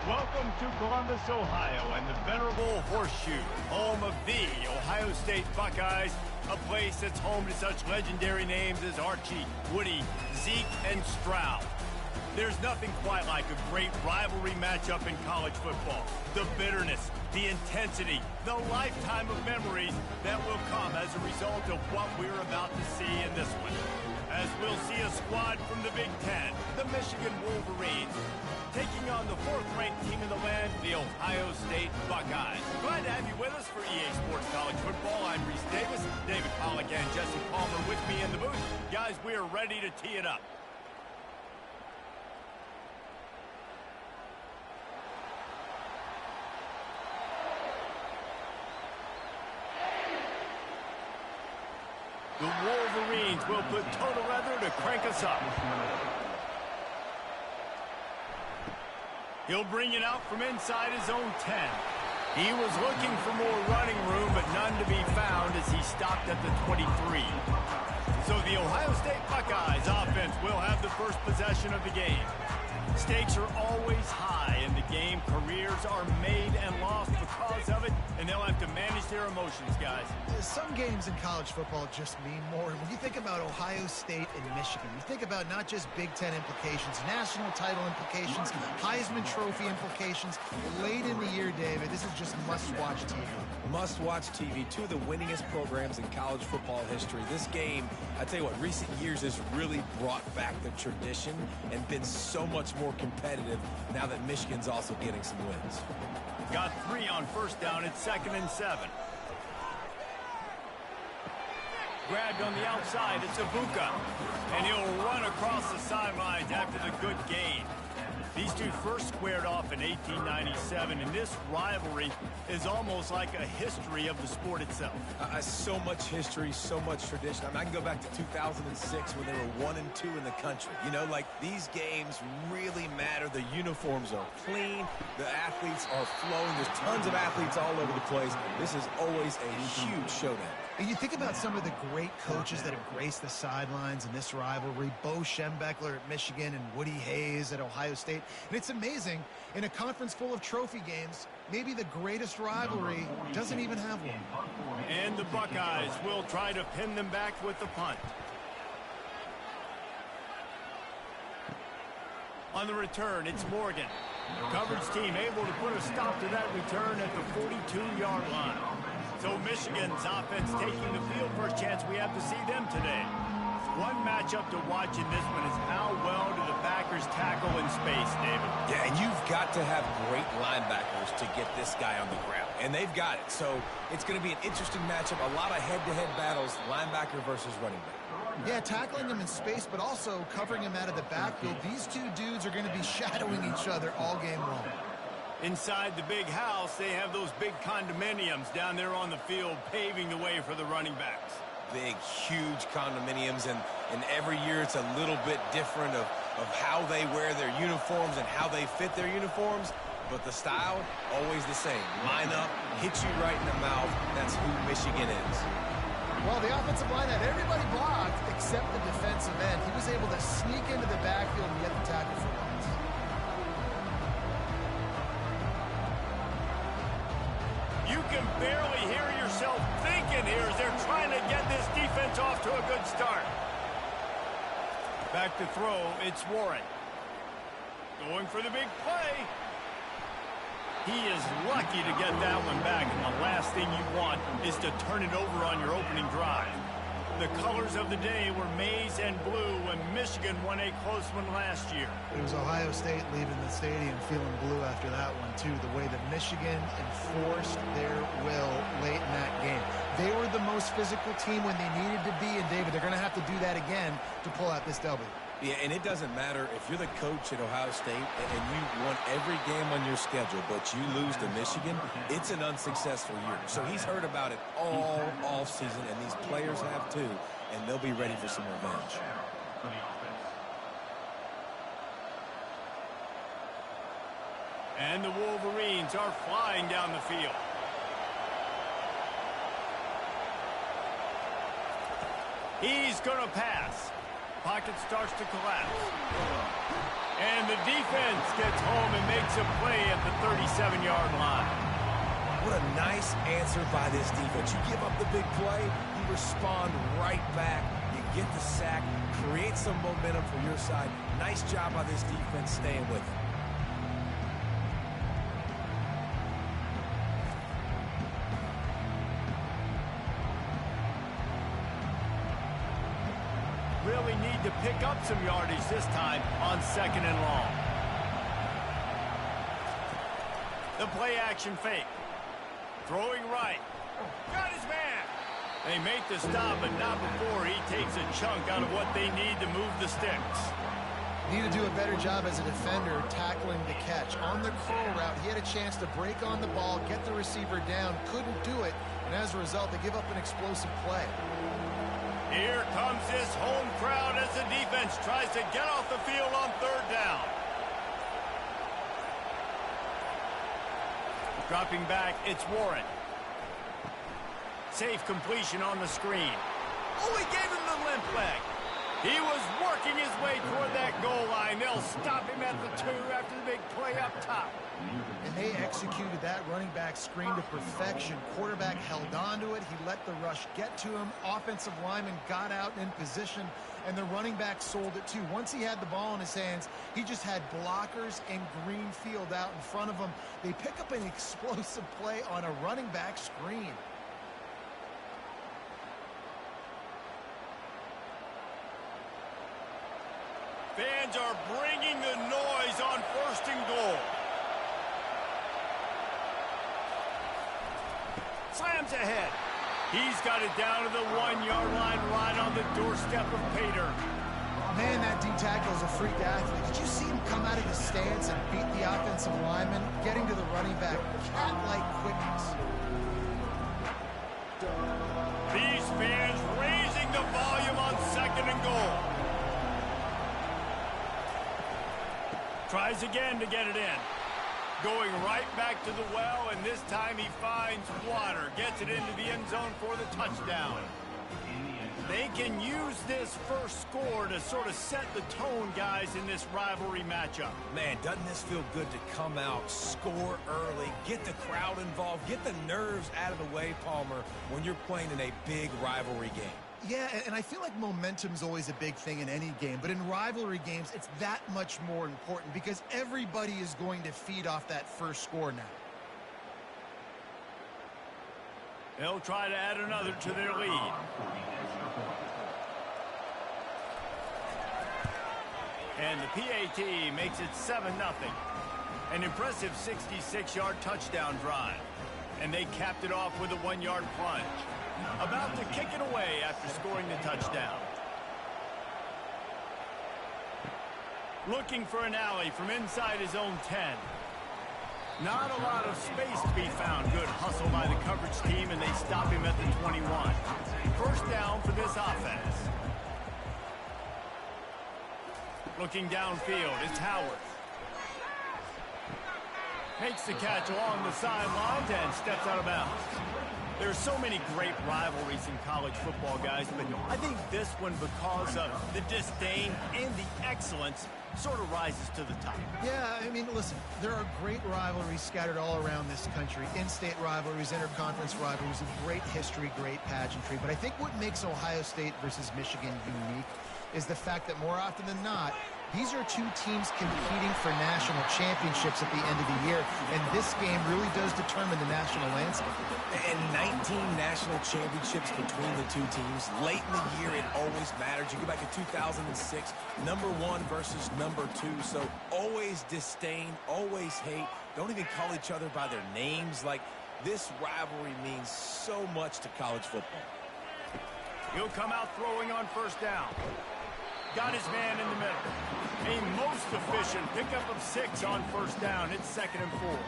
Welcome to Columbus, Ohio, and the venerable Horseshoe, home of the Ohio State Buckeyes, a place that's home to such legendary names as Archie, Woody, Zeke, and Stroud. There's nothing quite like a great rivalry matchup in college football. The bitterness, the intensity, the lifetime of memories that will come as a result of what we're about to see in this one. As we'll see a squad from the Big Ten, the Michigan Wolverines, taking on the fourth-ranked team in the land, the Ohio State Buckeyes. Glad to have you with us for EA Sports College Football. I'm Reese Davis, David Pollack, and Jesse Palmer with me in the booth. Guys, we are ready to tee it up. The Wolverines will put total leather to crank us up. He'll bring it out from inside his own 10. He was looking for more running room, but none to be found as he stopped at the 23. So the Ohio State Buckeyes offense will have the first possession of the game. Stakes are always high in the game. Careers are made and lost because of it, and they'll have to manage their emotions, guys. Some games in college football just mean more. When you think about Ohio State and Michigan, you think about not just Big Ten implications, national title implications, Heisman Trophy implications. Late in the year, David, this is just must-watch TV. Must-watch TV. Two of the winningest programs in college football history. This game, I tell you what, recent years has really brought back the tradition and been so much more competitive now that Michigan's also getting some wins. Got 3 on first down. It's 2nd and 7. Grabbed on the outside. It's Ibuka. And he'll run across the sidelines after the good gain. These two first squared off in 1897, and this rivalry is almost like a history of the sport itself. So much history, so much tradition. I mean, I can go back to 2006 when they were 1 and 2 in the country. You know, like, these games really matter. The uniforms are clean. The athletes are flowing. There's tons of athletes all over the place. This is always a huge showdown. And you think about some of the great coaches that have graced the sidelines in this rivalry. Bo Schembechler at Michigan and Woody Hayes at Ohio State. And it's amazing, in a conference full of trophy games, maybe the greatest rivalry doesn't even have one. And the Buckeyes will try to pin them back with the punt. On the return, it's Morgan. Coverage team able to put a stop to that return at the 42-yard line. So Michigan's offense taking the field. First chance we have to see them today. One matchup to watch in this one is how well do the backers tackle in space, David? Yeah, and you've got to have great linebackers to get this guy on the ground. And they've got it. So it's going to be an interesting matchup. A lot of head-to-head battles, linebacker versus running back. Yeah, tackling him in space, but also covering him out of the backfield. These two dudes are going to be shadowing each other all game long. Inside the big house, they have those big condominiums down there on the field paving the way for the running backs. Big, huge condominiums, and every year it's a little bit different of how they wear their uniforms and how they fit their uniforms, but the style, always the same. Line up, hit you right in the mouth. That's who Michigan is. Well, the offensive line had everybody blocked except the defensive end. He was able to sneak into the backfield and get the tackle for once. You can barely hear yourself thinking here as they're trying to get this defense off to a good start. Back to throw, it's Warren. Going for the big play. He is lucky to get that one back, and the last thing you want is to turn it over on your opening drive. The colors of the day were maize and blue when Michigan won a close one last year. It was Ohio State leaving the stadium feeling blue after that one, too. The way that Michigan enforced their will late in that game. They were the most physical team when they needed to be, and David, they're going to have to do that again to pull out this W. Yeah, and it doesn't matter if you're the coach at Ohio State and you won every game on your schedule, but you lose to Michigan, it's an unsuccessful year. So he's heard about it all offseason, and these players have too, and they'll be ready for some revenge. And the Wolverines are flying down the field. He's going to pass. pocket starts to collapse. And the defense gets home and makes a play at the 37-yard line. What a nice answer by this defense. You give up the big play, you respond right back. You get the sack, create some momentum for your side. Nice job by this defense staying with it. Really need to pick up some yardage this time on 2nd and long. The play action fake. Throwing right. Got his man. They make the stop, but not before he takes a chunk out of what they need to move the sticks. Need to do a better job as a defender tackling the catch. On the curl route, he had a chance to break on the ball, get the receiver down, couldn't do it, and as a result, they give up an explosive play. Here comes this home crowd as the defense tries to get off the field on 3rd down. Dropping back, it's Warren. Safe completion on the screen. Oh, he gave him the limp leg. He was working his way toward that goal line. They'll stop him at the 2 after the big play up top. And they executed that running back screen to perfection. Quarterback held on to it. He let the rush get to him. Offensive lineman got out in position, and the running back sold it too. Once he had the ball in his hands, he just had blockers and green field out in front of him. They pick up an explosive play on a running back screen. Fans are bringing the noise on 1st and goal. Slams ahead. He's got it down to the 1-yard line right on the doorstep of Pater. Man, that D-tackle is a freak athlete. Did you see him come out of his stance and beat the offensive lineman, getting to the running back? Cat-like quickness. These fans raising the volume on 2nd and goal. Tries again to get it in. Going right back to the well, and this time he finds water. Gets it into the end zone for the touchdown. They can use this first score to sort of set the tone, guys, in this rivalry matchup. Man, doesn't this feel good to come out, score early, get the crowd involved, get the nerves out of the way, Palmer, when you're playing in a big rivalry game? Yeah, and I feel like momentum's always a big thing in any game, but in rivalry games, it's that much more important because everybody is going to feed off that first score now. They'll try to add another to their lead. And the PAT makes it 7-0. An impressive 66-yard touchdown drive. And they capped it off with a 1-yard plunge. About to kick it away after scoring the touchdown. Looking for an alley from inside his own 10. Not a lot of space to be found. Good hustle by the coverage team, and they stop him at the 21. 1st down for this offense. Looking downfield, it's Howard. Makes the catch along the sidelines and steps out of bounds. There's so many great rivalries in college football, guys, but I think this one, because of the disdain and the excellence, sort of rises to the top. Yeah, I mean, listen, there are great rivalries scattered all around this country. In-state rivalries, interconference rivalries, of great history, great pageantry. But I think what makes Ohio State versus Michigan unique is the fact that more often than not, these are two teams competing for national championships at the end of the year, and this game really does determine the national landscape. And 19 national championships between the two teams. Late in the year, it always matters. You go back to 2006, number 1 versus number 2. So always disdain, always hate. Don't even call each other by their names. Like, this rivalry means so much to college football. He'll come out throwing on 1st down. Got his man in the middle. A most efficient pickup of 6 on 1st down. It's 2nd and 4.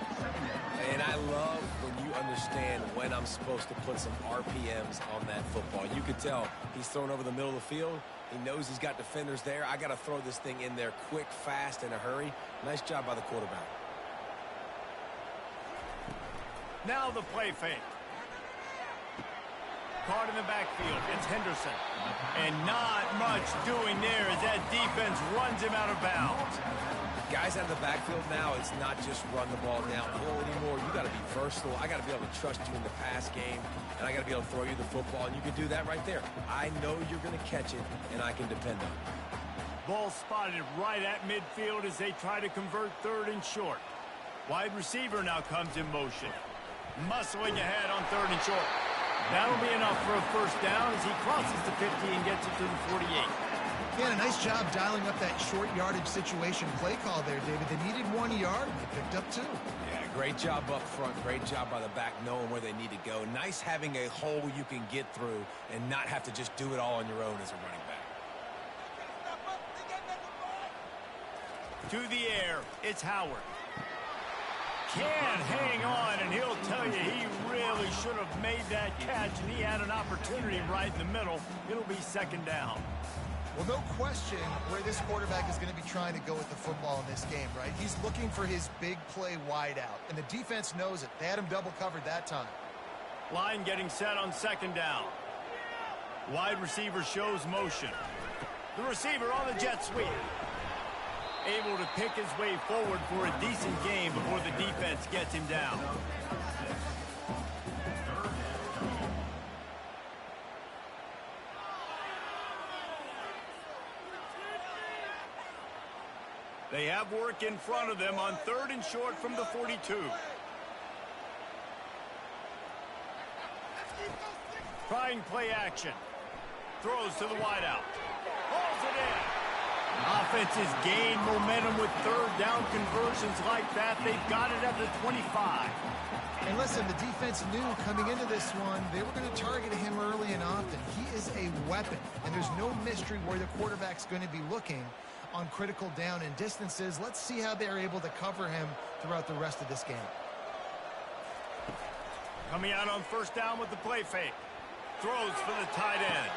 And I love when you understand when I'm supposed to put some RPMs on that football. You can tell he's thrown over the middle of the field. He knows he's got defenders there. I got to throw this thing in there quick, fast, in a hurry. Nice job by the quarterback. Now the play fake. caught in the backfield. It's Henderson. And not much doing there as that defense runs him out of bounds. Guys out of the backfield now, it's not just run the ball downhill anymore. You got to be versatile. I got to be able to trust you in the pass game, and I got to be able to throw you the football, and you can do that right there. I know you're going to catch it, and I can depend on it. Ball spotted right at midfield as they try to convert 3rd and short. Wide receiver now comes in motion. Muscling ahead on 3rd and short. That'll be enough for a first down as he crosses the 50 and gets it to the 48. Yeah, a nice job dialing up that short yardage situation play call there, David. They needed 1 yard, and they picked up 2. Yeah, great job up front. Great job by the back knowing where they need to go. Nice having a hole you can get through and not have to just do it all on your own as a running back. To the air, it's Howard. Can't hang on, and he'll tell you he really should have made that catch, and he had an opportunity right in the middle. It'll be 2nd down. Well, no question where this quarterback is going to be trying to go with the football in this game, right? He's looking for his big play wide out, and the defense knows it. They had him double covered that time. Line getting set on 2nd down. Wide receiver shows motion. The receiver on the jet sweep. Able to pick his way forward for a decent game before the defense gets him down. They have work in front of them on 3rd and short from the 42. Trying play action. Throws to the wideout. Hauls it in. Offenses gain momentum with 3rd down conversions like that. They've got it at the 25. And listen, the defense knew coming into this one, they were going to target him early and often. He is a weapon, and there's no mystery where the quarterback's going to be looking on critical down and distances. Let's see how they're able to cover him throughout the rest of this game. Coming out on 1st down with the play fake. Throws for the tight end.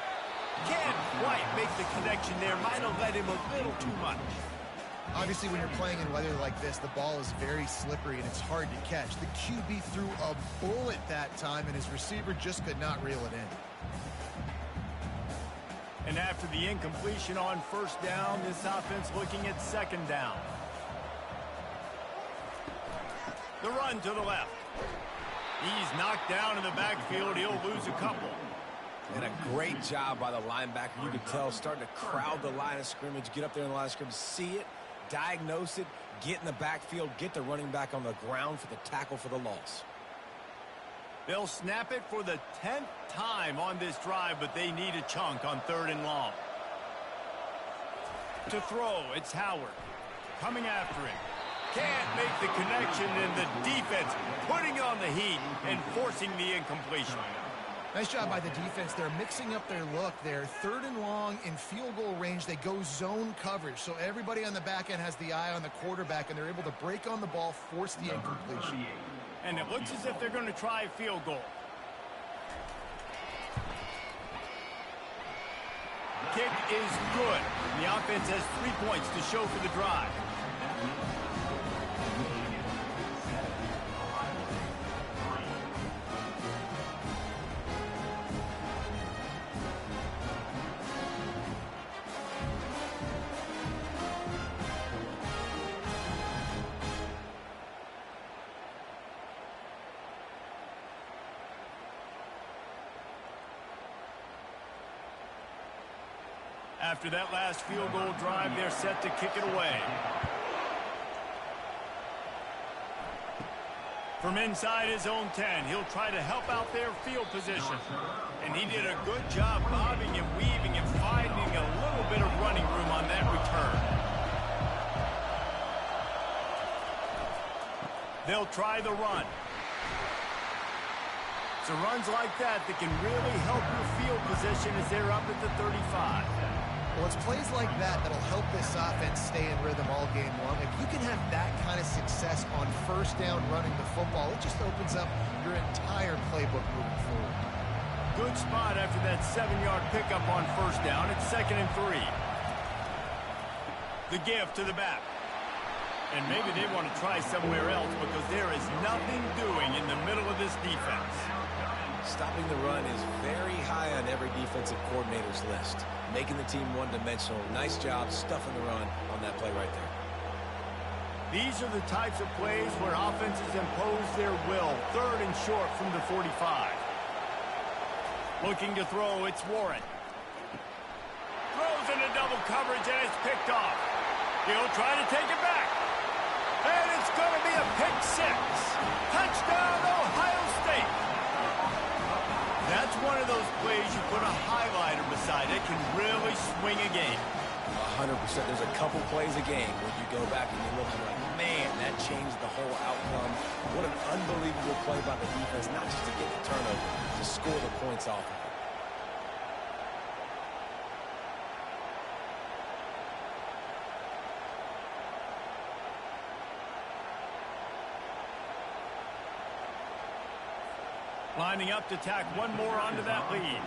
Can't quite make the connection there. Might have led him a little too much. Obviously, when you're playing in weather like this, the ball is very slippery and it's hard to catch. The QB threw a bullet that time, and his receiver just could not reel it in. And after the incompletion on 1st down, this offense looking at 2nd down. The run to the left. He's knocked down in the backfield. He'll lose a couple. And a great job by the linebacker. You can tell starting to crowd the line of scrimmage, get up there in the line of scrimmage, see it, diagnose it, get in the backfield, get the running back on the ground for the tackle for the loss. They'll snap it for the 10th time on this drive, but they need a chunk on 3rd and long. To throw, it's Howard. Coming after him. Can't make the connection, and the defense putting on the heat and forcing the incompletion. Nice job by the defense. They're mixing up their look there. 3rd and long in field goal range. They go zone coverage. So everybody on the back end has the eye on the quarterback, and they're able to break on the ball, force the incompletion. And it looks as if they're going to try a field goal. Kick is good. The offense has 3 points to show for the drive. After that last field goal drive, they're set to kick it away. From inside his own 10, he'll try to help out their field position. And he did a good job bobbing and weaving and finding a little bit of running room on that return. They'll try the run. So runs like that can really help your field position as they're up at the 35. Well, it's plays like that that'll help this offense stay in rhythm all game long. If you can have that kind of success on 1st down running the football, it just opens up your entire playbook moving forward. Good spot after that 7-yard pickup on 1st down. It's 2nd and 3. The give to the back. And maybe they want to try somewhere else because there is nothing doing in the middle of this defense. Stopping the run is very high on every defensive coordinator's list. Making the team one-dimensional. Nice job stuffing the run on that play right there. These are the types of plays where offenses impose their will. 3rd and short from the 45. Looking to throw, it's Warren. Throws into double coverage, and it's picked off. He'll try to take it back. And it's going to be a pick 6. Touchdown, Ohio State. That's one of those plays you put a highlighter beside it, can really swing a game. 100%. There's a couple plays a game where you go back and you look and you're like, man, that changed the whole outcome. What an unbelievable play by the defense, not just to get the turnover, to score the points off of it. Lining up to tack one more onto that lead.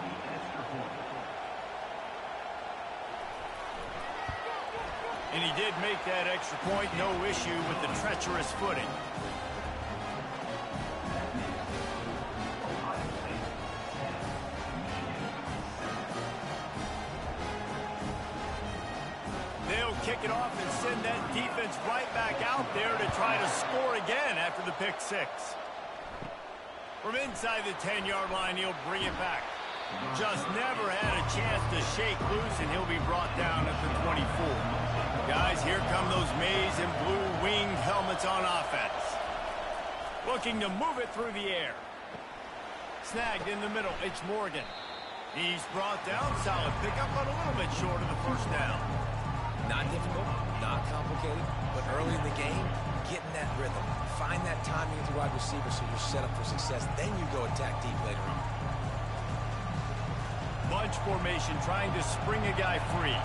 And he did make that extra point, no issue with the treacherous footing. They'll kick it off and send that defense right back out there to try to score again after the pick 6. From inside the 10-yard line, he'll bring it back. Just never had a chance to shake loose, and he'll be brought down at the 24. Guys, here come those maize and blue winged helmets on offense. Looking to move it through the air. Snagged in the middle, it's Morgan. He's brought down, solid pickup, but a little bit short of the first down. Not difficult, not complicated, but early in the game, getting that rhythm. Find that timing with the wide receiver so you're set up for success. Then you go attack deep later on. Bunch formation, trying to spring a guy free.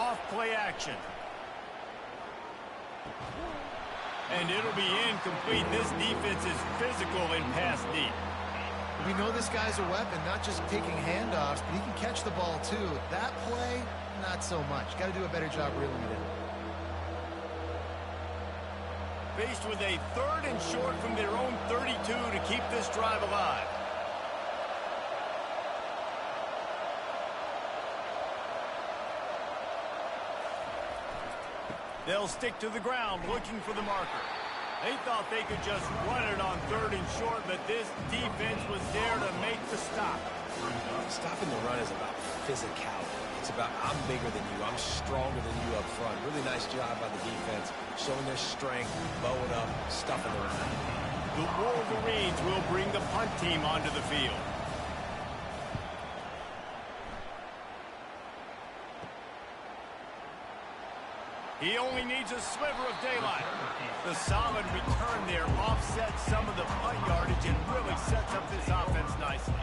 Off play action. And it'll be incomplete. This defense is physical in pass deep. We know this guy's a weapon, not just taking handoffs, but he can catch the ball too. That play, not so much. Got to do a better job reeling it in. Faced with a 3rd and short from their own 32 to keep this drive alive. They'll stick to the ground looking for the marker. They thought they could just run it on 3rd and short, but this defense was there to make the stop. Stopping the run is about physicality. It's about I'm bigger than you, I'm stronger than you up front. Really nice job by the defense, showing their strength, bowing up, stuffing the run. The Wolverines will bring the punt team onto the field. He only needs a sliver of daylight. The solid return there offsets some of the punt yardage and really sets up this offense nicely.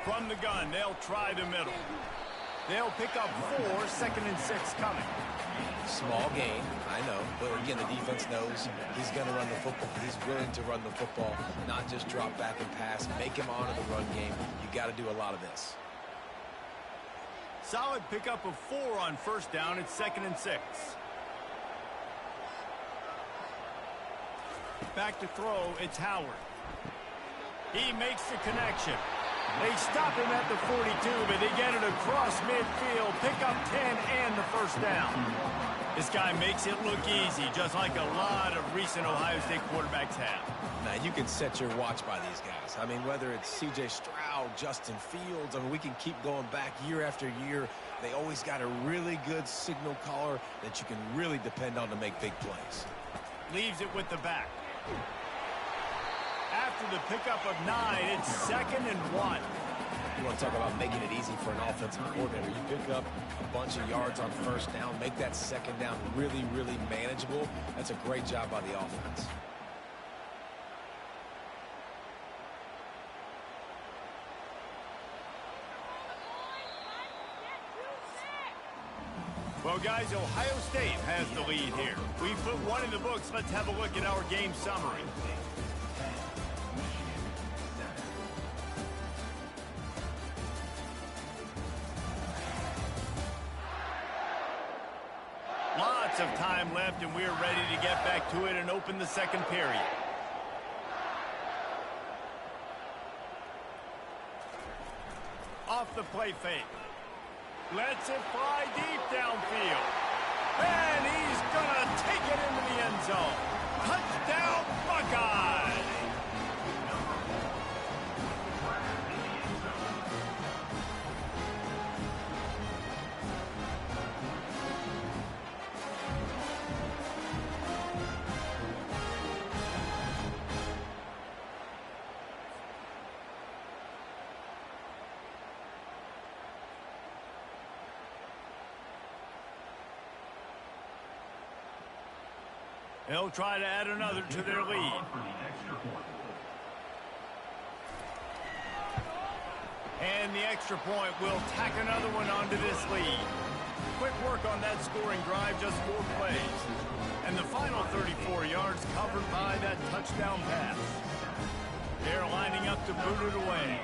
From the gun, they'll try the middle. They'll pick up 4, 2nd and 6 coming. Small gain, I know, but again, the defense knows he's going to run the football. He's willing to run the football, not just drop back and pass, make him honor the run game. You got to do a lot of this. Solid pickup of 4 on 1st down. It's 2nd and 6. Back to throw, it's Howard. He makes the connection. They stop him at the 42, but they get it across midfield. Pick up 10 and the 1st down. This guy makes it look easy, just like a lot of recent Ohio State quarterbacks have. Now, you can set your watch by these guys. I mean, whether it's C.J. Stroud, Justin Fields, I mean, we can keep going back year after year. They always got a really good signal caller that you can really depend on to make big plays. Leaves it with the back. After the pickup of 9, it's 2nd and 1. You want to talk about making it easy for an offensive coordinator. You pick up a bunch of yards on 1st down, make that 2nd down really, really manageable. That's a great job by the offense. Well, guys, Ohio State has the lead here. We put 1 in the books. Let's have a look at our game summary. Lots of time left, and we're ready to get back to it and open the second period. Off the play fake. Lets it fly deep downfield. And he's going to take it into the end zone. Touchdown, Buckeyes! They'll try to add another to their lead. And the extra point will tack another one onto this lead. Quick work on that scoring drive, just 4 plays. And the final 34 yards covered by that touchdown pass. They're lining up to boot it away.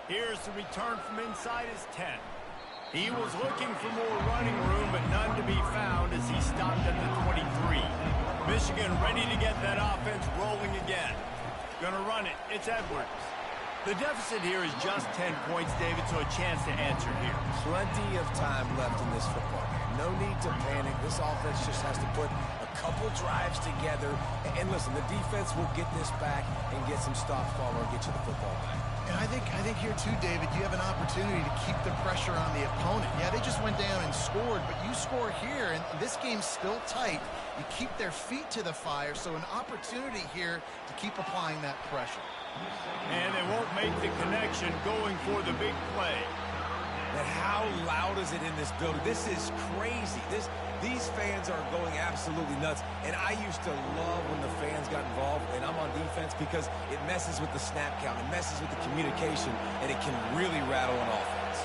Here's the return from inside his 10. He was looking for more running room, but none to be found as he stopped at the 23. Michigan ready to get that offense rolling again. Gonna run it. It's Edwards. The deficit here is just 10 points, David, so a chance to answer here. Plenty of time left in this football game. No need to panic. This offense just has to put a couple drives together. And listen, the defense will get this back and get some stops following and get you the football back. And I think here too, David, you have an opportunity to keep the pressure on the opponent. Yeah, they just went down and scored, but you score here, and this game's still tight. You keep their feet to the fire, so an opportunity here to keep applying that pressure. And they won't make the connection going for the big play. And how loud is it in this building? This is crazy. These fans are going absolutely nuts. And I used to love when the fans got involved, and I'm on defense, because it messes with the snap count. It messes with the communication, and it can really rattle an offense.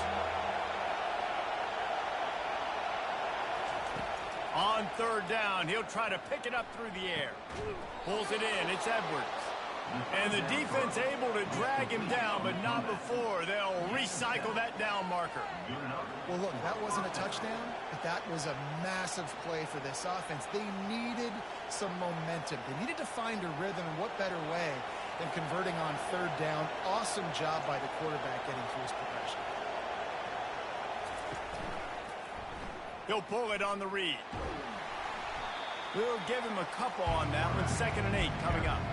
On third down, he'll try to pick it up through the air. Pulls it in. It's Edwards. And the defense able to drag him down, but not before. They'll recycle that down marker. Well, look, that wasn't a touchdown, but that was a massive play for this offense. They needed some momentum. They needed to find a rhythm, and what better way than converting on third down. Awesome job by the quarterback getting through his progression. He'll pull it on the read. We'll give him a couple on that one. 2nd and 8 coming up.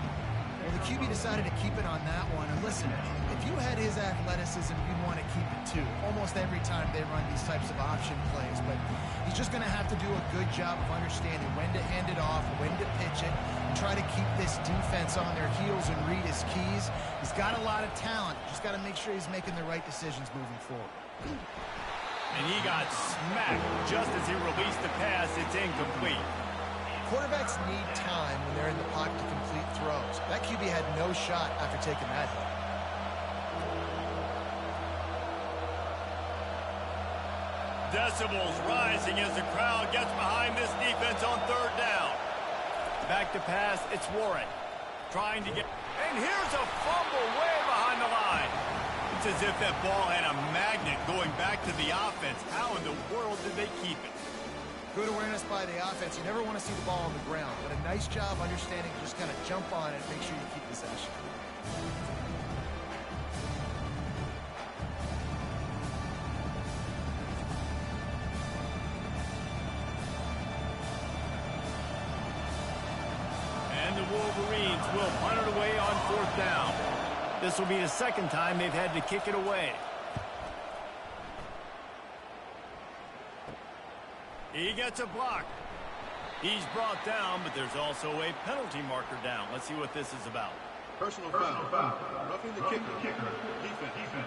Well, the QB decided to keep it on that one. And listen, if you had his athleticism, you'd want to keep it too. Almost every time they run these types of option plays. But he's just going to have to do a good job of understanding when to hand it off, when to pitch it, and try to keep this defense on their heels and read his keys. He's got a lot of talent. Just got to make sure he's making the right decisions moving forward. And he got smacked just as he released the pass. It's incomplete. Quarterbacks need time when they're in the pocket to complete throws. That QB had no shot after taking that hit. Decibels rising as the crowd gets behind this defense on third down. Back to pass, it's Warren. Trying to get... And here's a fumble way behind the line. It's as if that ball had a magnet going back to the offense. How in the world did they keep it? Good awareness by the offense. You never want to see the ball on the ground, but a nice job understanding to just kind of jump on it and make sure you keep possession. And the Wolverines will punt it away on 4th down. This will be the 2nd time they've had to kick it away. He gets a block. He's brought down, but there's also a penalty marker down. Let's see what this is about. Personal foul. Roughing the kicker. Defense.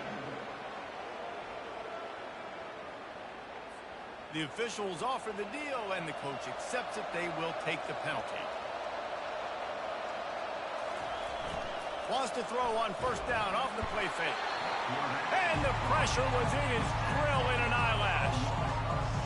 The officials offer the deal, and the coach accepts it. They will take the penalty. Wants to throw on 1st down off the play fake. And the pressure was in his grill in an eyelash.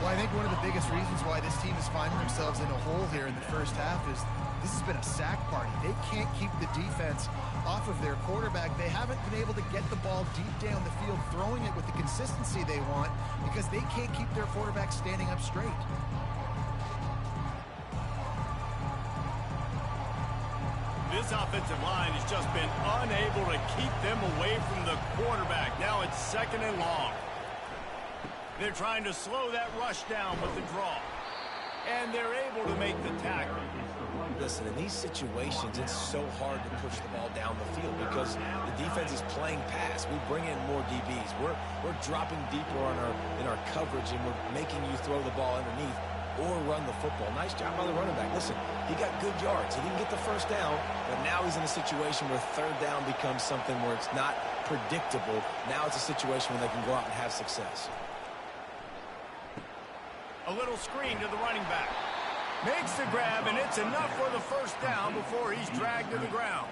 Well, I think one of the biggest reasons why this team is finding themselves in a hole here in the first half is this has been a sack party. They can't keep the defense off of their quarterback. They haven't been able to get the ball deep down the field, throwing it with the consistency they want because they can't keep their quarterback standing up straight. This offensive line has just been unable to keep them away from the quarterback. Now it's 2nd and long. They're trying to slow that rush down with the draw. And they're able to make the tackle. Listen, in these situations, it's so hard to push the ball down the field because the defense is playing pass. We bring in more DBs. We're dropping deeper in our coverage, and we're making you throw the ball underneath or run the football. Nice job by the running back. Listen, he got good yards. He didn't get the first down, but now he's in a situation where 3rd down becomes something where it's not predictable. Now it's a situation where they can go out and have success. A little screen to the running back. Makes the grab, and it's enough for the first down before he's dragged to the ground.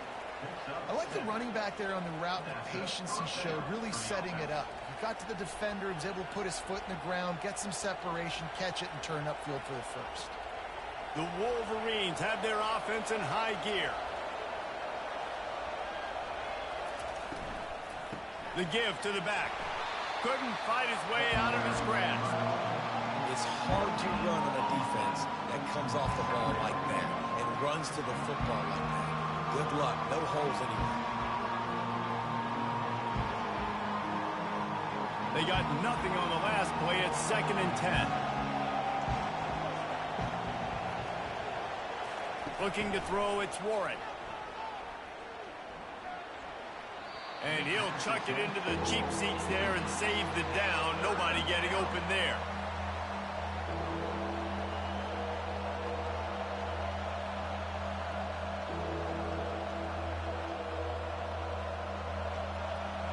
I like the running back there on the route and the patience he showed, really setting it up. He got to the defender, he was able to put his foot in the ground, get some separation, catch it, and turn upfield for the first. The Wolverines have their offense in high gear. The give to the back. Couldn't fight his way out of his grasp. It's hard to run on a defense that comes off the ball like that and runs to the football like that. Good luck. No holes anywhere. They got nothing on the last play. It's 2nd and 10. Looking to throw, it's Warren. And he'll chuck it into the cheap seats there and save the down. Nobody getting open there.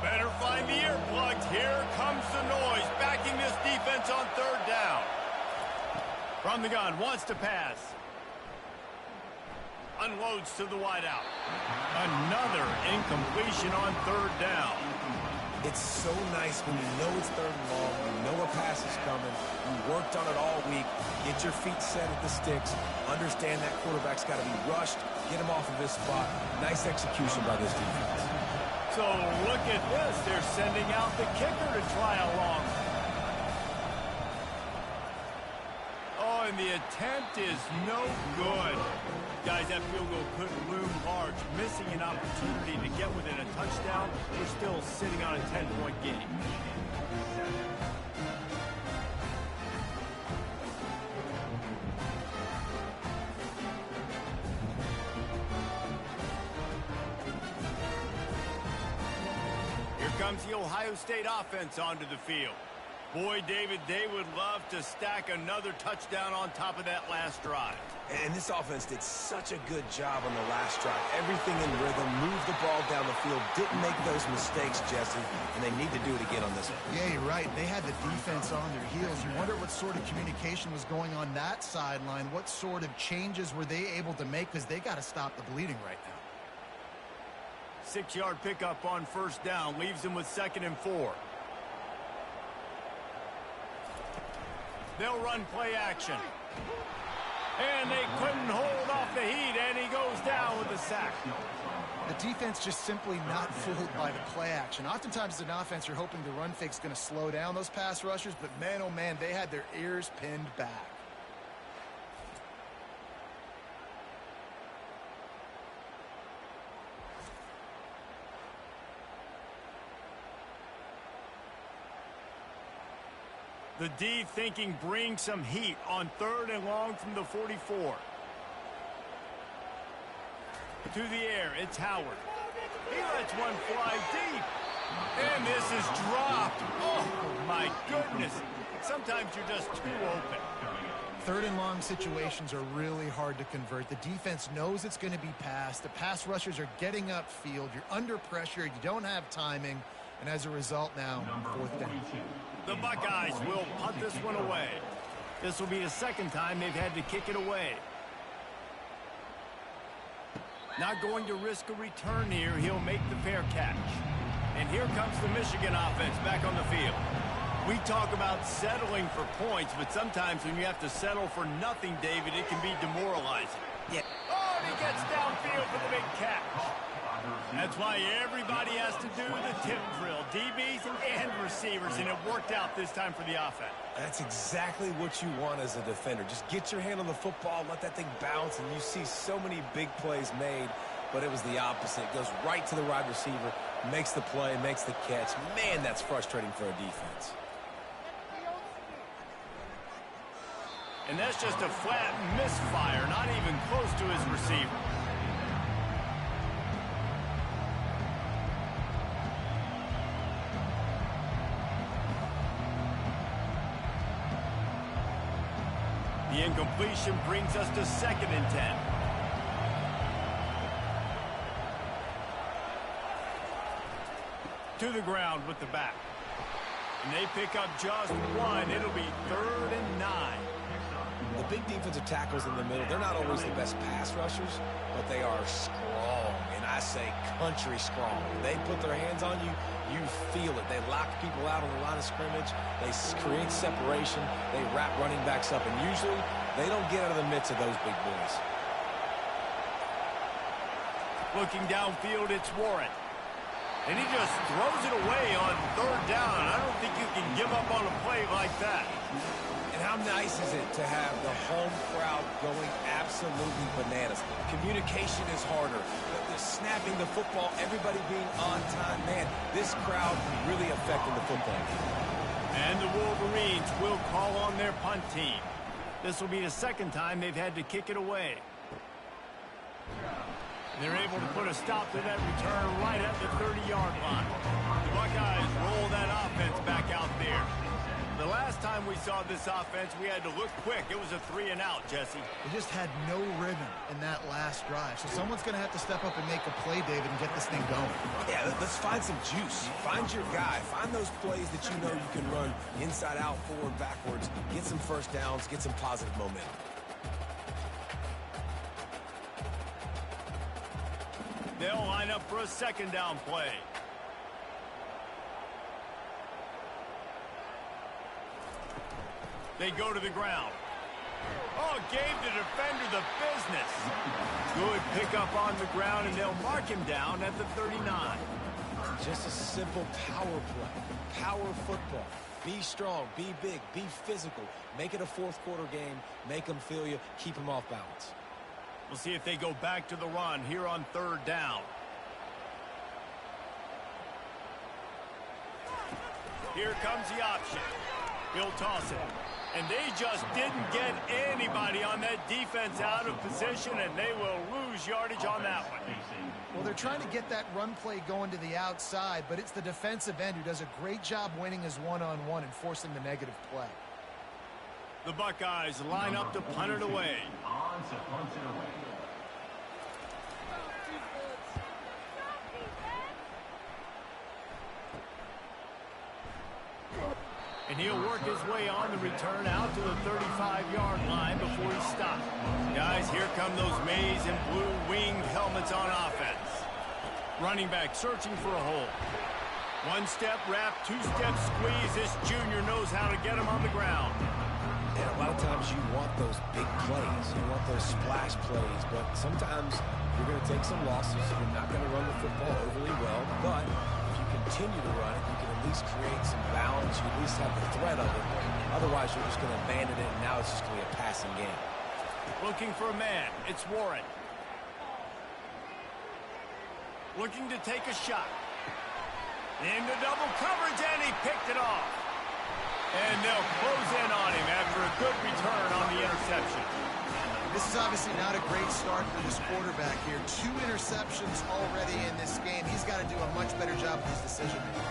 Better find the earplugs. Here comes the noise, backing this defense on 3rd down. From the gun, wants to pass. Unloads to the wideout. Another incompletion on 3rd down. It's so nice when you know it's 3rd and long, you know a pass is coming, you worked on it all week, get your feet set at the sticks, understand that quarterback's got to be rushed, get him off of his spot. Nice execution by this defense. So look at this. They're sending out the kicker to try a long. Oh, and the attempt is no good. Guys, that field goal could loom large. Missing an opportunity to get within a touchdown. We're still sitting on a 10-point game. Comes the Ohio State offense onto the field. Boy, David, they would love to stack another touchdown on top of that last drive. And this offense did such a good job on the last drive. Everything in rhythm, moved the ball down the field, didn't make those mistakes, Jesse, and they need to do it again on this one. Yeah, you're right. They had the defense on their heels. You wonder what sort of communication was going on that sideline. What sort of changes were they able to make, because they got to stop the bleeding right now. 6-yard pickup on 1st down. Leaves them with 2nd and 4. They'll run play action. And they couldn't hold off the heat, and he goes down with a sack. The defense just simply not fooled by the play action. Oftentimes as an offense, you're hoping the run fake's going to slow down those pass rushers, but man, oh man, they had their ears pinned back. The D thinking bring some heat on 3rd and long from the 44. To the air, it's Howard. He lets one fly deep. And this is dropped. Oh, my goodness. Sometimes you're just too open. 3rd and long situations are really hard to convert. The defense knows it's going to be passed. The pass rushers are getting upfield. You're under pressure. You don't have timing. And as a result now, 4th down. The Buckeyes will punt this one away. This will be the 2nd time they've had to kick it away. Not going to risk a return here. He'll make the fair catch. And here comes the Michigan offense back on the field. We talk about settling for points, but sometimes when you have to settle for nothing, David, it can be demoralizing. Yeah. Oh, and he gets downfield for the big catch. That's why everybody has to do the tip drill, DBs and receivers, and it worked out this time for the offense. That's exactly what you want as a defender. Just get your hand on the football, let that thing bounce, and you see so many big plays made, but it was the opposite. It goes right to the wide receiver, makes the play, makes the catch. Man, that's frustrating for a defense. And that's just a flat misfire, not even close to his receiver. The incompletion brings us to 2nd and 10. To the ground with the back. And they pick up just one. It'll be 3rd and 9. The big defensive tackles in the middle, they're not always the best pass rushers, but they are strong, and I say country strong. They put their hands on you, you feel it. They lock people out on the line of scrimmage. They create separation. They wrap running backs up, and usually they don't get out of the midst of those big boys. Looking downfield, it's Warren. And he just throws it away on 3rd down. I don't think you can give up on a play like that. And how nice is it to have the home crowd going absolutely bananas? Communication is harder. The snapping the football, everybody being on time. Man, this crowd really affecting the football game. And the Wolverines will call on their punt team. This will be the 2nd time they've had to kick it away. They're able to put a stop to that return right at the 30-yard line. The Buckeyes roll that offense back out there. The last time we saw this offense, we had to look quick. It was a 3-and-out, Jesse. They just had no rhythm in that last drive. So someone's going to have to step up and make a play, David, and get this thing going. Yeah, let's find some juice. Find your guy. Find those plays that you know you can run inside out, forward, backwards. Get some first downs. Get some positive momentum. They'll line up for a 2nd down play. They go to the ground. Oh, gave the defender the business. Good pickup on the ground, and they'll mark him down at the 39. Just a simple power play. Power football. Be strong, be big, be physical. Make it a 4th quarter game. Make them feel you. Keep them off balance. We'll see if they go back to the run here on 3rd down. Here comes the option. He'll toss it. And they just didn't get anybody on that defense out of position, and they will lose yardage on that one. Well, they're trying to get that run play going to the outside, but it's the defensive end who does a great job winning his one-on-one and forcing the negative play. The Buckeyes line up to punt it away. And he'll work his way on the return out to the 35-yard line before he stops. Guys, here come those maize and blue winged helmets on offense. Running back searching for a hole. 1-step wrap, 2-step squeeze. This junior knows how to get him on the ground. And a lot of times you want those big plays. You want those splash plays. But sometimes you're going to take some losses. You're not going to run the football overly well. But if you continue to run it, you can at least create some balance. You at least have the threat of it. Otherwise, you're just going to abandon it, and now it's just going to be a passing game. Looking for a man. It's Warren. Looking to take a shot. Into double coverage, and he picked it off. And they'll close in on him after a good return on the interception. This is obviously not a great start for this quarterback here. 2 interceptions already in this game. He's got to do a much better job with his decision making.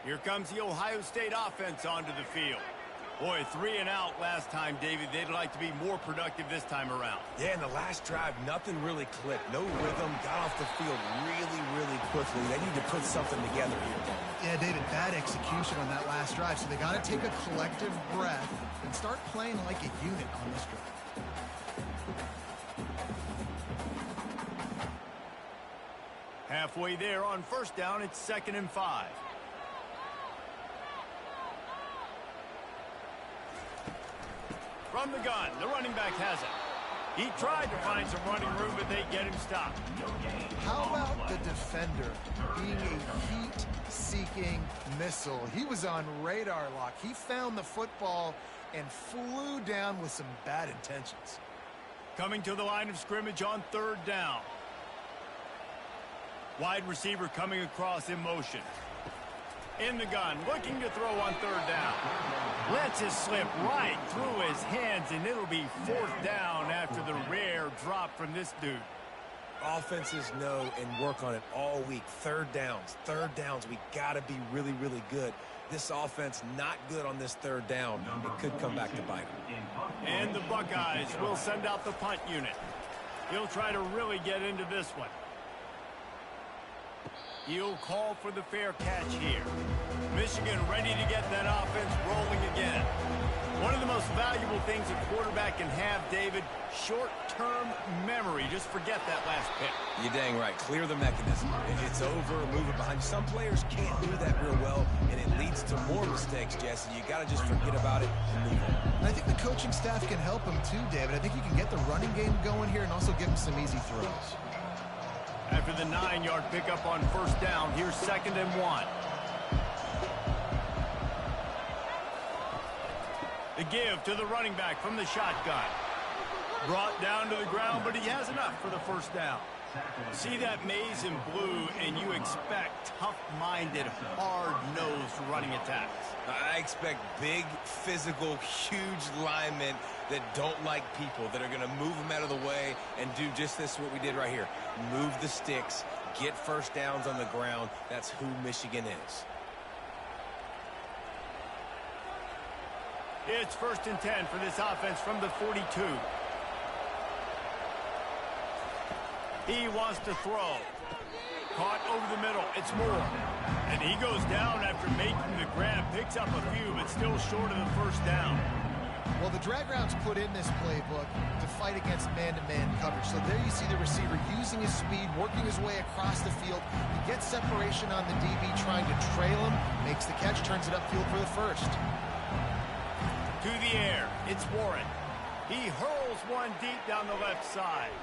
Here comes the Ohio State offense onto the field. Boy, 3 and out last time, David. They'd like to be more productive this time around. Yeah, in the last drive, nothing really clicked. No rhythm, got off the field really quickly. They need to put something together here. Yeah, David, bad execution on that last drive, so they got to take a collective breath and start playing like a unit on this drive. Halfway there on first down, it's 2nd and 5. From the gun, the running back has it. He tried to find some running room, but they get him stopped. How about the defender being a heat-seeking missile? He was on radar lock. He found the football and flew down with some bad intentions. Coming to the line of scrimmage on 3rd down. Wide receiver coming across in motion. In the gun, looking to throw on 3rd down. Lets it slip right through his hands, and it'll be 4th down after the rare drop from this dude. Offenses know and work on it all week. 3rd downs. We got to be really good. This offense not good on this 3rd down. It could come back to bite them. And the Buckeyes will send out the punt unit. He'll try to really get into this one. He'll call for the fair catch here. Michigan ready to get that offense rolling again. One of the most valuable things a quarterback can have, David, short-term memory. Just forget that last pick. You're dang right. Clear the mechanism. If it's over, move it behind you. Some players can't do that real well, and it leads to more mistakes, Jesse. You got to just forget about it and move on. I think the coaching staff can help him too, David. I think he can get the running game going here and also give him some easy throws. After the 9-yard pickup on 1st down, here's 2nd and 1. The give to the running back from the shotgun. Brought down to the ground, but he has enough for the 1st down. See that maze in blue, and you expect tough-minded, hard-nosed running attacks. I expect big, physical, huge linemen that don't like people, that are going to move them out of the way and do just this, what we did right here. Move the sticks, get 1st downs on the ground. That's who Michigan is. It's 1st and 10 for this offense from the 42. He wants to throw. Caught over the middle. It's Moore. And he goes down after making the grab. Picks up a few, but still short of the 1st down. Well, the drag routes put in this playbook to fight against man-to-man coverage. So there you see the receiver using his speed, working his way across the field. He gets separation on the DB, trying to trail him, makes the catch, turns it upfield for the 1st. To the air. It's Warren. He hurls one deep down the left side.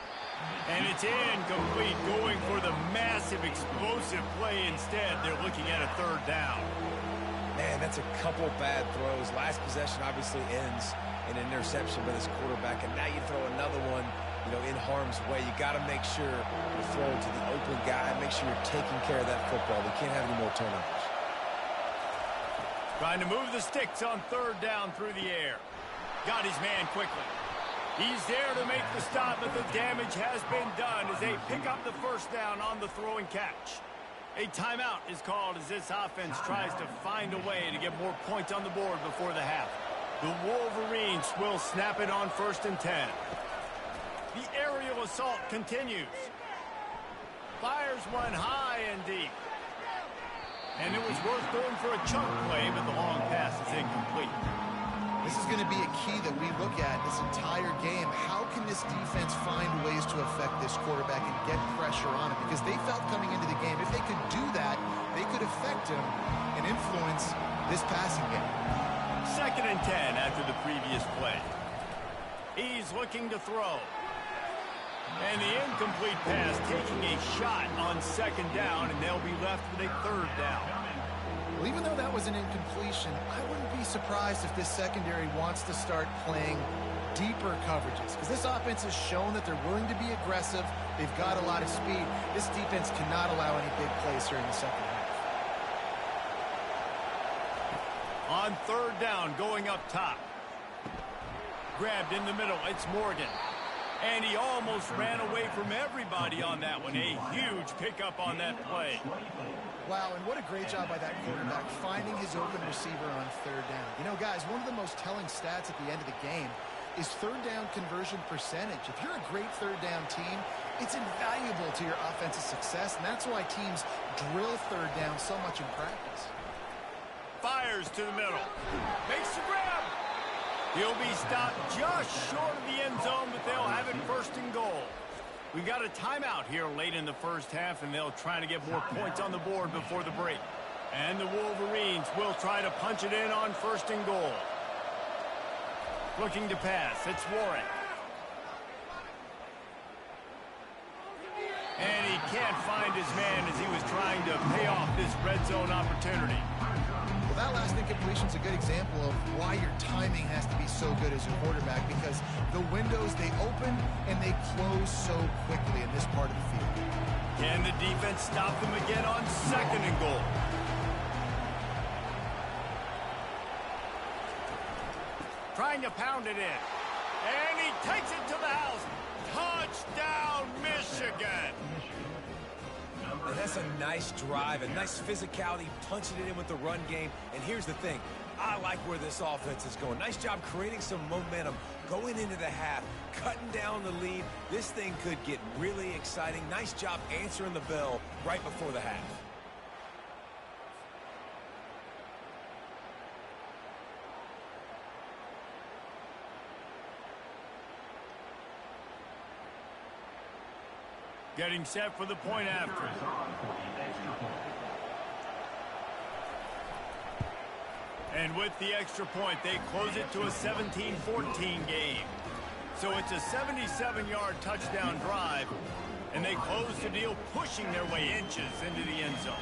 And it's incomplete, going for the massive, explosive play instead. They're looking at a 3rd down. Man, that's a couple bad throws. Last possession obviously ends in an interception by this quarterback, and now you throw another one, in harm's way. You got to make sure you throw it to the open guy. Make sure you're taking care of that football. We can't have any more turnovers. Trying to move the sticks on 3rd down through the air. Got his man quickly. He's there to make the stop, but the damage has been done as they pick up the 1st down on the throw and catch. A timeout is called as this offense tries to find a way to get more points on the board before the half. The Wolverines will snap it on 1st and 10. The aerial assault continues. Fires one high and deep. And it was worth going for a chunk play, but the long pass is incomplete. This is going to be a key that we look at this entire game. How can this defense find ways to affect this quarterback and get pressure on him? Because they felt coming into the game, if they could do that, they could affect him and influence this passing game. 2nd and 10 after the previous play. He's looking to throw. And the incomplete pass taking a shot on 2nd down, and they'll be left with a 3rd down. Well, even though that was an incompletion, I wouldn't be surprised if this secondary wants to start playing deeper coverages, because this offense has shown that they're willing to be aggressive. They've got a lot of speed. This defense cannot allow any big plays here in the second half. On 3rd down, going up top. Grabbed in the middle, it's Morgan. And he almost ran away from everybody on that one. A huge pickup on that play. Wow, and what a great job by that quarterback finding his open receiver on third down. You know, guys, one of the most telling stats at the end of the game is third down conversion percentage. If you're a great third down team, it's invaluable to your offensive success, and that's why teams drill third down so much in practice. Fires to the middle. Makes the grab. He'll be stopped just short of the end zone, but they'll have it first and goal. We've got a timeout here late in the first half, and they'll try to get more points on the board before the break. And the Wolverines will try to punch it in on first and goal. Looking to pass. It's Warren. And he can't find his man as he was trying to pay off this red zone opportunity. Well, that last incompletion is a good example of why your timing has to be so good as a quarterback, because the windows, they open and they close so quickly in this part of the field. Can the defense stop them again on second and goal? Trying to pound it in. And he takes it to the house. Touchdown, Michigan. And that's a nice drive, a nice physicality, punching it in with the run game. And here's the thing. I like where this offense is going. Nice job creating some momentum, going into the half, cutting down the lead. This thing could get really exciting. Nice job answering the bell right before the half. Getting set for the point after. And with the extra point, they close it to a 17-14 game. So it's a 77-yard touchdown drive, and they close the deal, pushing their way inches into the end zone.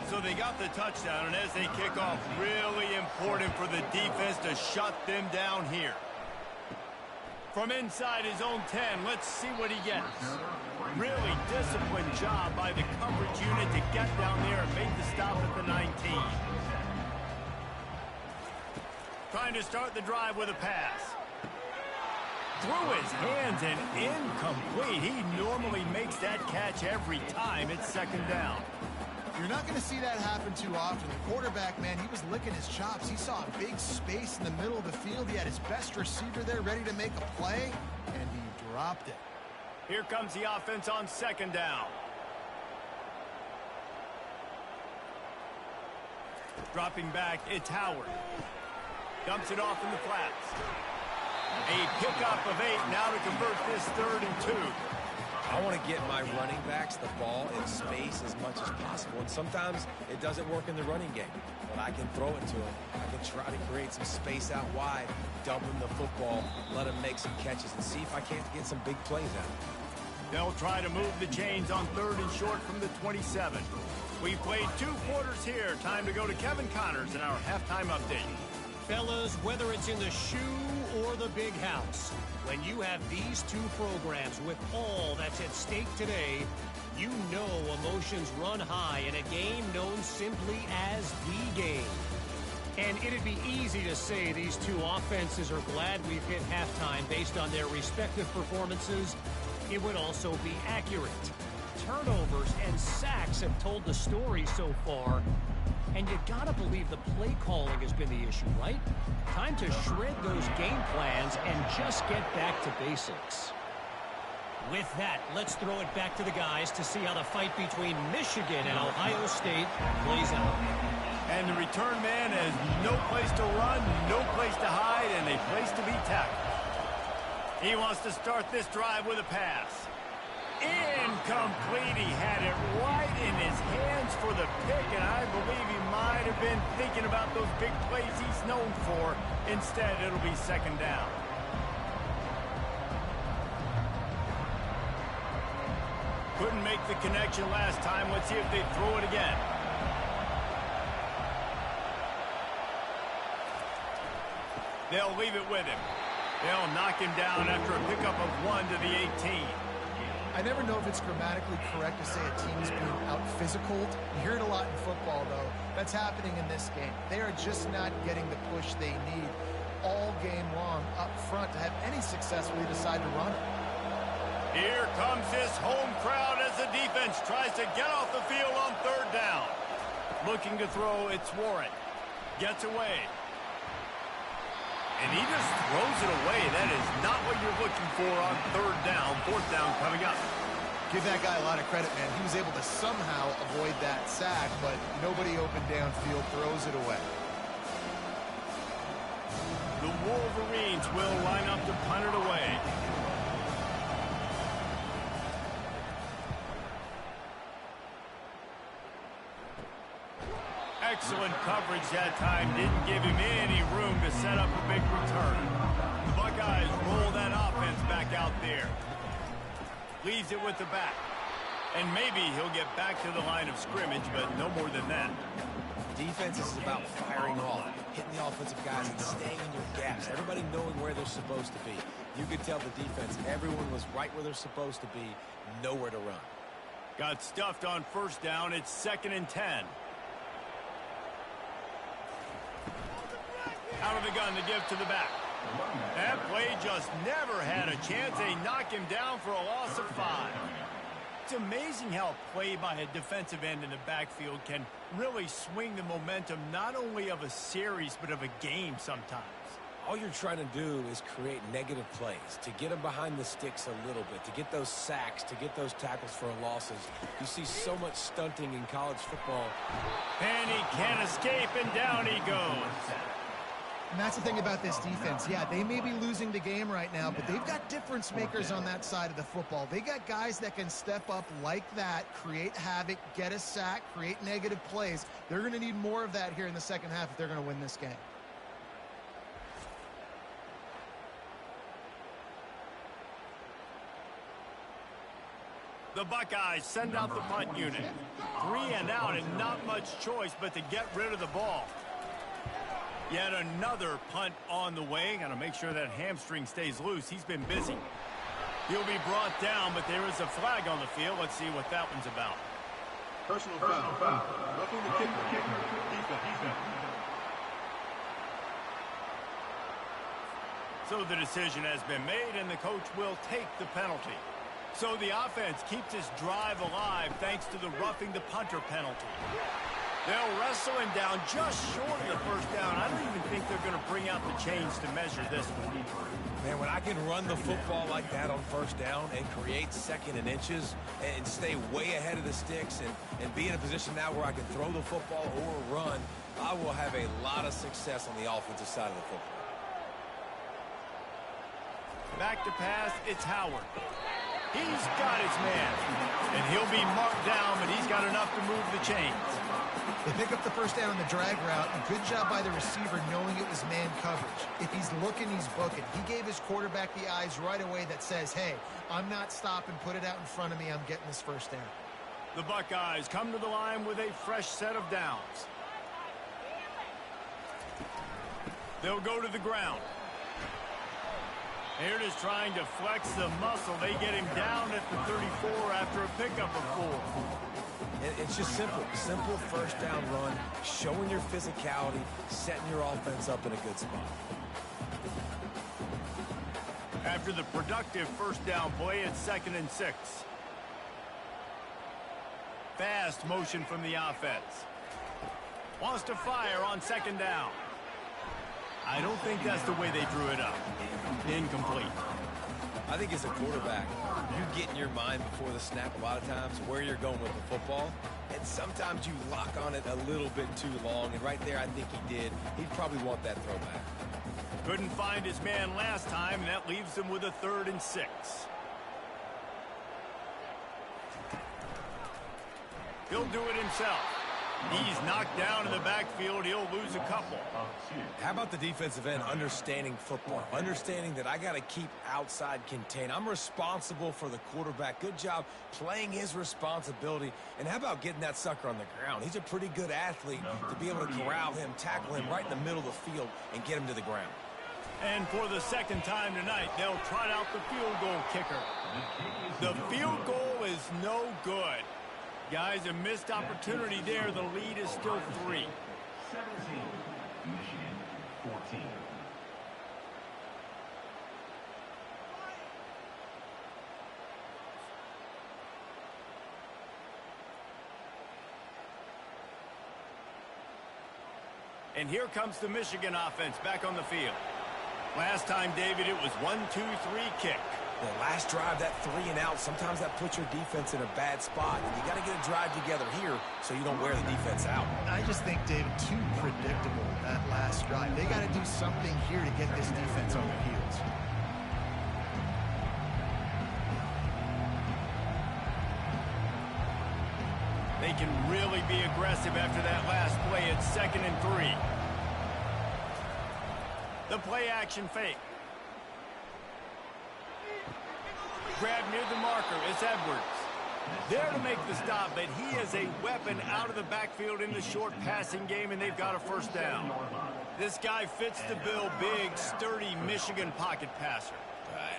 So they got the touchdown, and as they kick off, really important for the defense to shut them down here. From inside his own 10, let's see what he gets. Really disciplined job by the coverage unit to get down there and make the stop at the 19. Trying to start the drive with a pass. Through his hands and incomplete. He normally makes that catch every time. It's second down. You're not going to see that happen too often. The quarterback, man, he was licking his chops. He saw a big space in the middle of the field. He had his best receiver there ready to make a play, and he dropped it. Here comes the offense on second down. Dropping back, it's Howard. Dumps it off in the flats. A pickup of 8 now to convert this 3rd and 2. I want to get my running backs the ball in space as much as possible, and sometimes it doesn't work in the running game, but I can throw it to them. I can try to create some space out wide, dump them the football, let them make some catches, and see if I can't get some big plays out. They'll try to move the chains on 3rd and short from the 27. We've played 2 quarters here. Time to go to Kevin Connors in our halftime update. Fellas, whether it's in the shoe or the big house, when you have these 2 programs with all that's at stake today, you know emotions run high in a game known simply as the game. And it'd be easy to say these 2 offenses are glad we've hit halftime based on their respective performances. It would also be accurate. Turnovers and sacks have told the story so far. And you gotta believe the play calling has been the issue, right? Time to shred those game plans and just get back to basics. With that, let's throw it back to the guys to see how the fight between Michigan and Ohio State plays out. And the return man has no place to run, no place to hide, and a place to be tackled. He wants to start this drive with a pass. Incomplete. He had it right in his hands for the pick, and I believe he might have been thinking about those big plays he's known for. Instead, it'll be second down. Couldn't make the connection last time. Let's see if they throw it again. They'll leave it with him. They'll knock him down after a pickup of 1 to the 18. I never know if it's grammatically correct to say a team is being out-physicaled. You hear it a lot in football, though. That's happening in this game. They are just not getting the push they need all game long up front to have any success when they decide to run it. Here comes this home crowd as the defense tries to get off the field on third down. Looking to throw, it's Warren. Gets away. And he just throws it away. That is not what you're looking for on third down. Fourth down coming up. Give that guy a lot of credit, man. He was able to somehow avoid that sack, but nobody open downfield, throws it away. The Wolverines will line up to punt it away. Excellent coverage that time. Didn't give him any room to set up a big return. The Buckeyes roll that offense back out there. Leaves it with the back. And maybe he'll get back to the line of scrimmage, but no more than that. Defense is about firing off, hitting the offensive guys and staying in your gaps. Everybody knowing where they're supposed to be. You could tell the defense, everyone was right where they're supposed to be, nowhere to run. Got stuffed on first down. It's 2nd and 10. Out of the gun to give to the back. That play just never had a chance. They knock him down for a loss of 5. It's amazing how play by a defensive end in the backfield can really swing the momentum not only of a series but of a game sometimes. All you're trying to do is create negative plays, to get them behind the sticks a little bit, to get those sacks, to get those tackles for losses. You see so much stunting in college football. And he can't escape, and down he goes. And that's the thing about this defense. Yeah, they may be losing the game right now, but they've got difference makers on that side of the football. They got guys that can step up like that, create havoc, get a sack, create negative plays. They're going to need more of that here in the second half if they're going to win this game. The Buckeyes send out the punt unit. 3 and out and not much choice but to get rid of the ball. Yet another punt on the way. Got to make sure that hamstring stays loose. He's been busy. He'll be brought down, but there is a flag on the field. Let's see what that one's about. Personal foul. Roughing the kicker. Defense. So the decision has been made, and the coach will take the penalty. So the offense keeps this drive alive thanks to the roughing the punter penalty. They'll wrestle him down just short of the first down. I don't even think they're going to bring out the chains to measure this one. Man, when I can run the football like that on first down and create 2nd and inches and stay way ahead of the sticks and be in a position now where I can throw the football or run, I will have a lot of success on the offensive side of the football. Back to pass, it's Howard. He's got his man, and he'll be marked down, but he's got enough to move the chains. They pick up the first down on the drag route. A good job by the receiver knowing it was man coverage. If he's looking, he's booking. He gave his quarterback the eyes right away that says, hey, I'm not stopping. Put it out in front of me. I'm getting this first down. The Buckeyes come to the line with a fresh set of downs. They'll go to the ground. Here it is trying to flex the muscle. They get him down at the 34 after a pickup of 4. It's just simple first down run, showing your physicality, setting your offense up in a good spot. After the productive first down play, it's 2nd and 6. Fast motion from the offense. Wants to fire on 2nd down. I don't think that's the way they drew it up. Incomplete. I think as a quarterback, you get in your mind before the snap a lot of times where you're going with the football, and sometimes you lock on it a little bit too long, and right there I think he did. He'd probably want that throwback. Couldn't find his man last time, and that leaves him with a 3rd and 6. He'll do it himself. He's knocked down in the backfield. He'll lose a couple. How about the defensive end understanding football? Understanding that I got to keep outside contain. I'm responsible for the quarterback. Good job playing his responsibility. And how about getting that sucker on the ground? He's a pretty good athlete to be able to corral him, tackle him right in the middle of the field, and get him to the ground. And for the 2nd time tonight, they'll trot out the field goal kicker. The field goal is no good. Guys, a missed opportunity there. The lead is still 3. 17, Michigan 14. And here comes the Michigan offense back on the field. Last time, David, it was 1-2-3 kick. The last drive, that 3 and out, sometimes that puts your defense in a bad spot. And you got to get a drive together here so you don't wear the defense out. I just think, David, too predictable, that last drive. They got to do something here to get this defense on their heels. They can really be aggressive after that last play. It's 2nd and 3. The play action fake. Grab near the marker. It's Edwards. There to make the stop, but he is a weapon out of the backfield in the short passing game, and they've got a first down. This guy fits the bill. Big, sturdy Michigan pocket passer.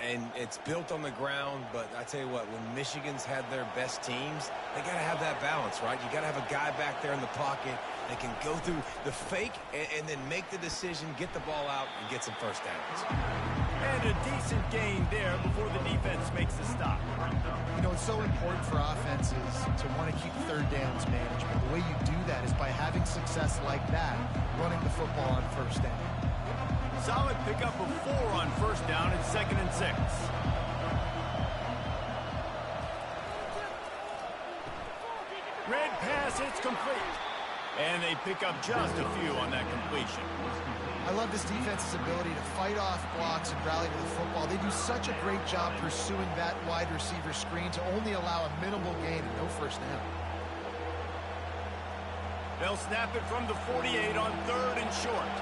And it's built on the ground, but I tell you what, when Michigan's had their best teams, they got to have that balance, right? You got to have a guy back there in the pocket that can go through the fake and then make the decision, get the ball out, and get some first downs. And a decent gain there before the defense makes the stop. You know, it's so important for offenses to want to keep third downs management. The way you do that is by having success like that, running the football on first down. Solid pickup of 4 on first down at 2nd and 6. Red pass, it's complete. And they pick up just a few on that completion. I love this defense's ability to fight off blocks and rally to the football. They do such a great job pursuing that wide receiver screen to only allow a minimal gain and no first down. They'll snap it from the 48 on 3rd and short.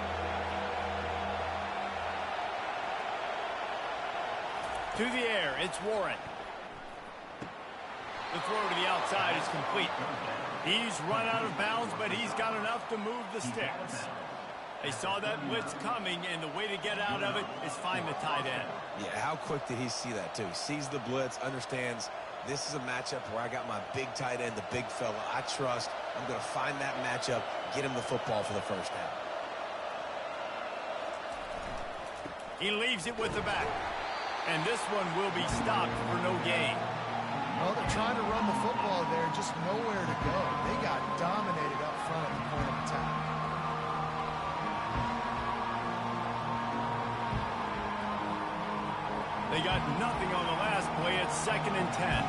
To the air, it's Warren. The throw to the outside is complete. He's run out of bounds, but he's got enough to move the sticks. They saw that blitz coming, and the way to get out of it is find the tight end. Yeah, how quick did he see that, too? Sees the blitz, understands this is a matchup where I got my big tight end, the big fella I trust. I'm going to find that matchup, get him the football for the first down. He leaves it with the back. And this one will be stopped for no gain. Well, they're trying to run the football there, just nowhere to go. They got dominated up front at the point of attack. They got nothing on the last play. It's 2nd and 10.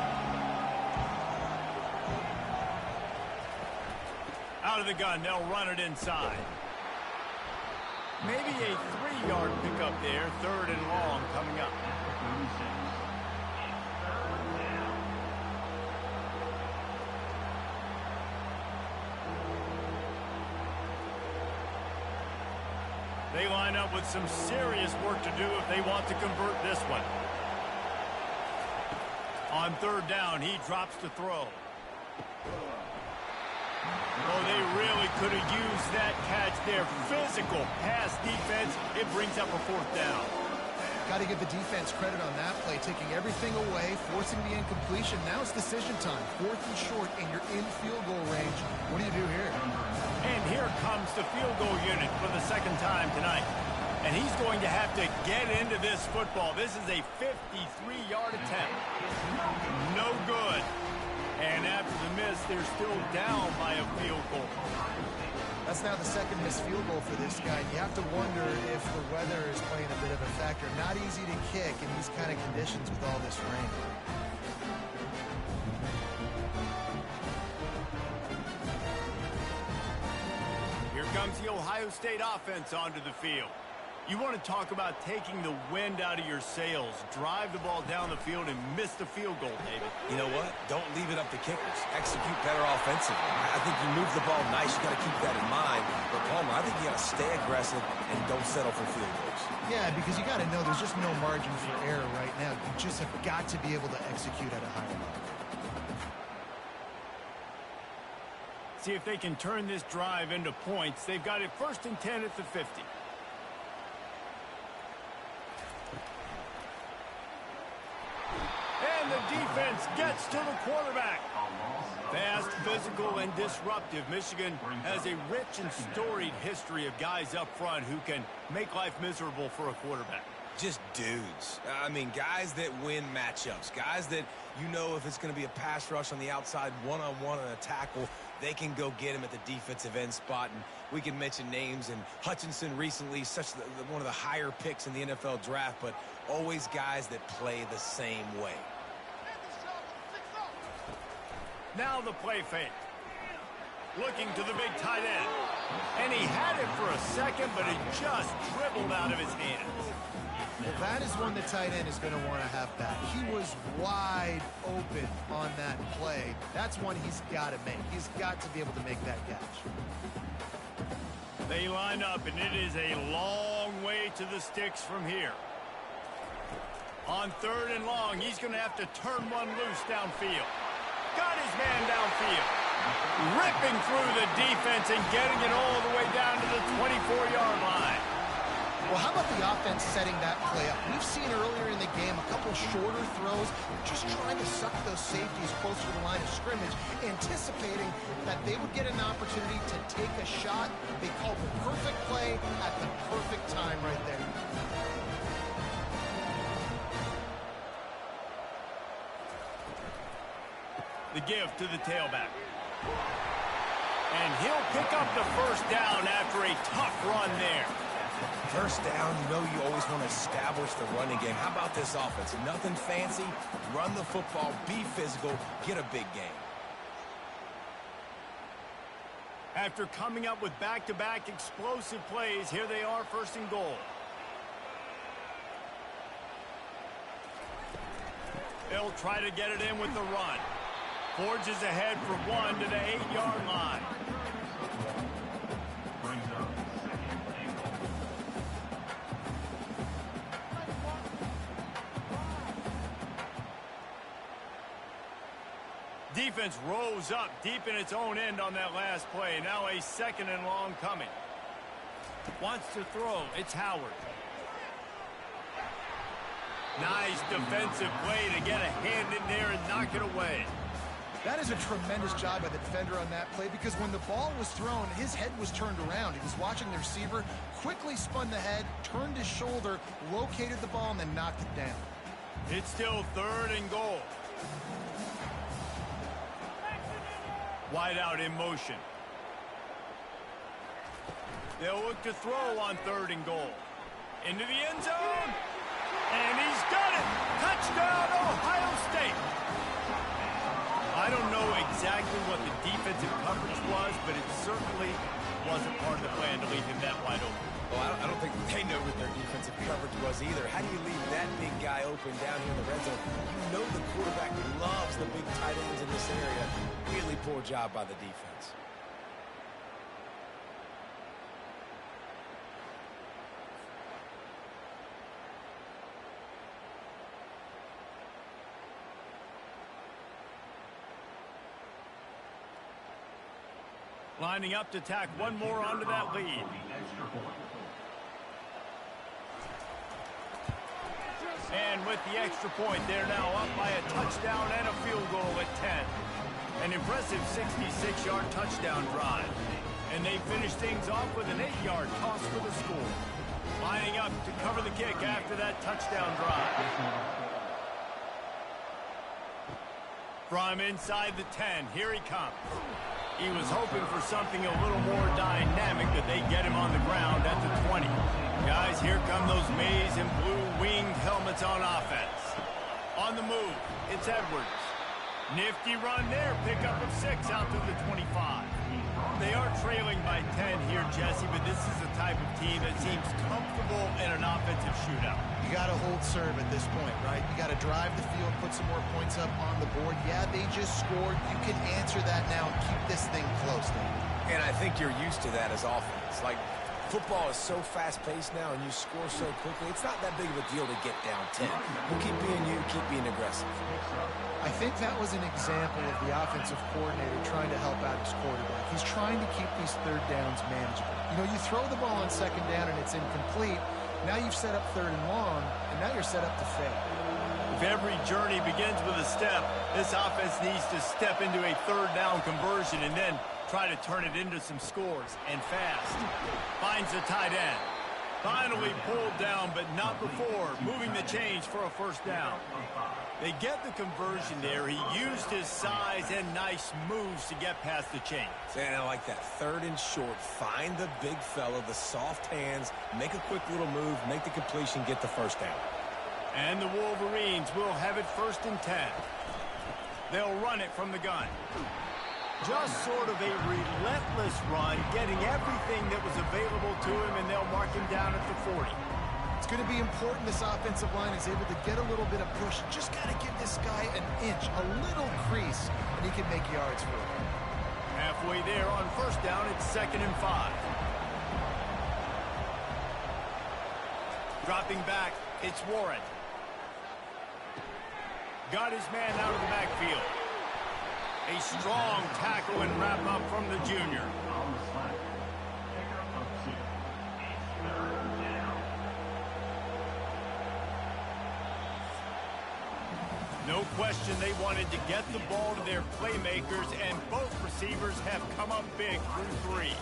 Out of the gun, they'll run it inside. Maybe a 3-yard pickup there, 3rd and long coming up. They line up with some serious work to do if they want to convert this one. On 3rd down, he drops to throw. Oh, they really could have used that catch there. Physical pass defense. It brings up a 4th down. Got to give the defense credit on that play, taking everything away, forcing the incompletion. Now it's decision time. 4th and short, and you're in field goal range. What do you do here? And here comes the field goal unit for the 2nd time tonight. And he's going to have to get into this football. This is a 53-yard attempt. No good. And after the miss, they're still down by a field goal. That's now the 2nd missed field goal for this guy. You have to wonder if the weather is playing a bit of a factor. Not easy to kick in these kind of conditions with all this rain. Here comes the Ohio State offense onto the field. You want to talk about taking the wind out of your sails. Drive the ball down the field and miss the field goal, David. You know what? Don't leave it up to kickers. Execute better offensively. I think you move the ball nice. You got to keep that in mind. But, Palmer, I think you got to stay aggressive and don't settle for field goals. Yeah, because you got to know there's just no margin for error right now. You just have got to be able to execute at a higher level. See if they can turn this drive into points. They've got it 1st and 10 at the 50. And the defense gets to the quarterback. Fast, physical, and disruptive. Michigan has a rich and storied history of guys up front who can make life miserable for a quarterback. Just dudes. I mean, guys that win matchups. Guys that you know if it's going to be a pass rush on the outside, one-on-one on a tackle, they can go get him at the defensive end spot and We can mention names, and Hutchinson recently, one of the higher picks in the NFL draft, but always guys that play the same way. Now the play fake. Looking to the big tight end. And he had it for a second, but it just dribbled out of his hands. Well, that is one the tight end is going to want to have back. He was wide open on that play. That's one he's got to make. He's got to be able to make that catch. They line up, and it is a long way to the sticks from here. On 3rd and long, he's going to have to turn one loose downfield. Got his man downfield. Ripping through the defense and getting it all the way down to the 24-yard line. Well, how about the offense setting that play up? We've seen earlier in the game a couple shorter throws, just trying to suck those safeties closer to the line of scrimmage, anticipating that they would get an opportunity to take a shot. They called the perfect play at the perfect time right there. The give to the tailback. And he'll pick up the first down after a tough run there. First down, you know you always want to establish the running game. How about this offense? Nothing fancy. Run the football, be physical, get a big game. After coming up with back-to-back explosive plays, here they are, 1st and goal. They'll try to get it in with the run. Forges ahead for 1 to the 8-yard line. Defense rose up deep in its own end on that last play. Now a 2nd and long coming. Wants to throw. It's Howard. Nice defensive play to get a hand in there and knock it away. That is a tremendous job by the defender on that play, because when the ball was thrown, his head was turned around. He was watching the receiver, quickly spun the head, turned his shoulder, located the ball, and then knocked it down. It's still 3rd and goal. Wide out in motion. They'll look to throw on 3rd and goal. Into the end zone. And he's got it. Touchdown, Ohio State. I don't know exactly what the defensive coverage was, but it certainly wasn't part of the plan to leave him that wide open. Well, I don't think they know what their defensive coverage was either. How do you leave that big guy open down here in the red zone? You know the quarterback loves the big tight ends in this area. Really poor job by the defense. Lining up to tack one more onto that lead. And with the extra point, they're now up by a touchdown and a field goal at 10. An impressive 66-yard touchdown drive. And they finish things off with an 8-yard toss for the score. Lining up to cover the kick after that touchdown drive. From inside the 10, here he comes. He was hoping for something a little more dynamic, but they get him on the ground at the 20. Guys, here come those maize and blue winged helmets on offense. On the move, it's Edwards. Nifty run there, pickup of 6 out to the 25. They are trailing by 10 here, Jesse, but this is the type of team that seems comfortable in an offensive shootout. You got to hold serve at this point, right? You got to drive the field, put some more points up on the board. Yeah, they just scored. You can answer that now and keep this thing close then. And I think you're used to that as offense. Like, football is so fast-paced now and you score so quickly, it's not that big of a deal to get down 10. You keep being you, keep being aggressive. I think that was an example of the offensive coordinator trying to help out his quarterback. He's trying to keep these 3rd downs manageable. You know, you throw the ball on 2nd down and it's incomplete. Now you've set up 3rd and long, and now you're set up to fail. If every journey begins with a step, this offense needs to step into a 3rd down conversion and then try to turn it into some scores, and fast. Finds the tight end. Finally pulled down, but not before moving the chains for a first down. They get the conversion there. He used his size and nice moves to get past the chains. And I like that. 3rd and short. Find the big fella, the soft hands, make a quick little move, make the completion, get the first down. And the Wolverines will have it 1st and 10. They'll run it from the gun. Just sort of a relentless run, getting everything that was available to him, and they'll mark him down at the 40. It's going to be important this offensive line is able to get a little bit of push. Just got to give this guy an inch, a little crease, and he can make yards for it. Halfway there on first down, it's 2nd and 5. Dropping back, it's Warren. Got his man out of the backfield. A strong tackle and wrap up from the junior. No question they wanted to get the ball to their playmakers, and both receivers have come up big through 3.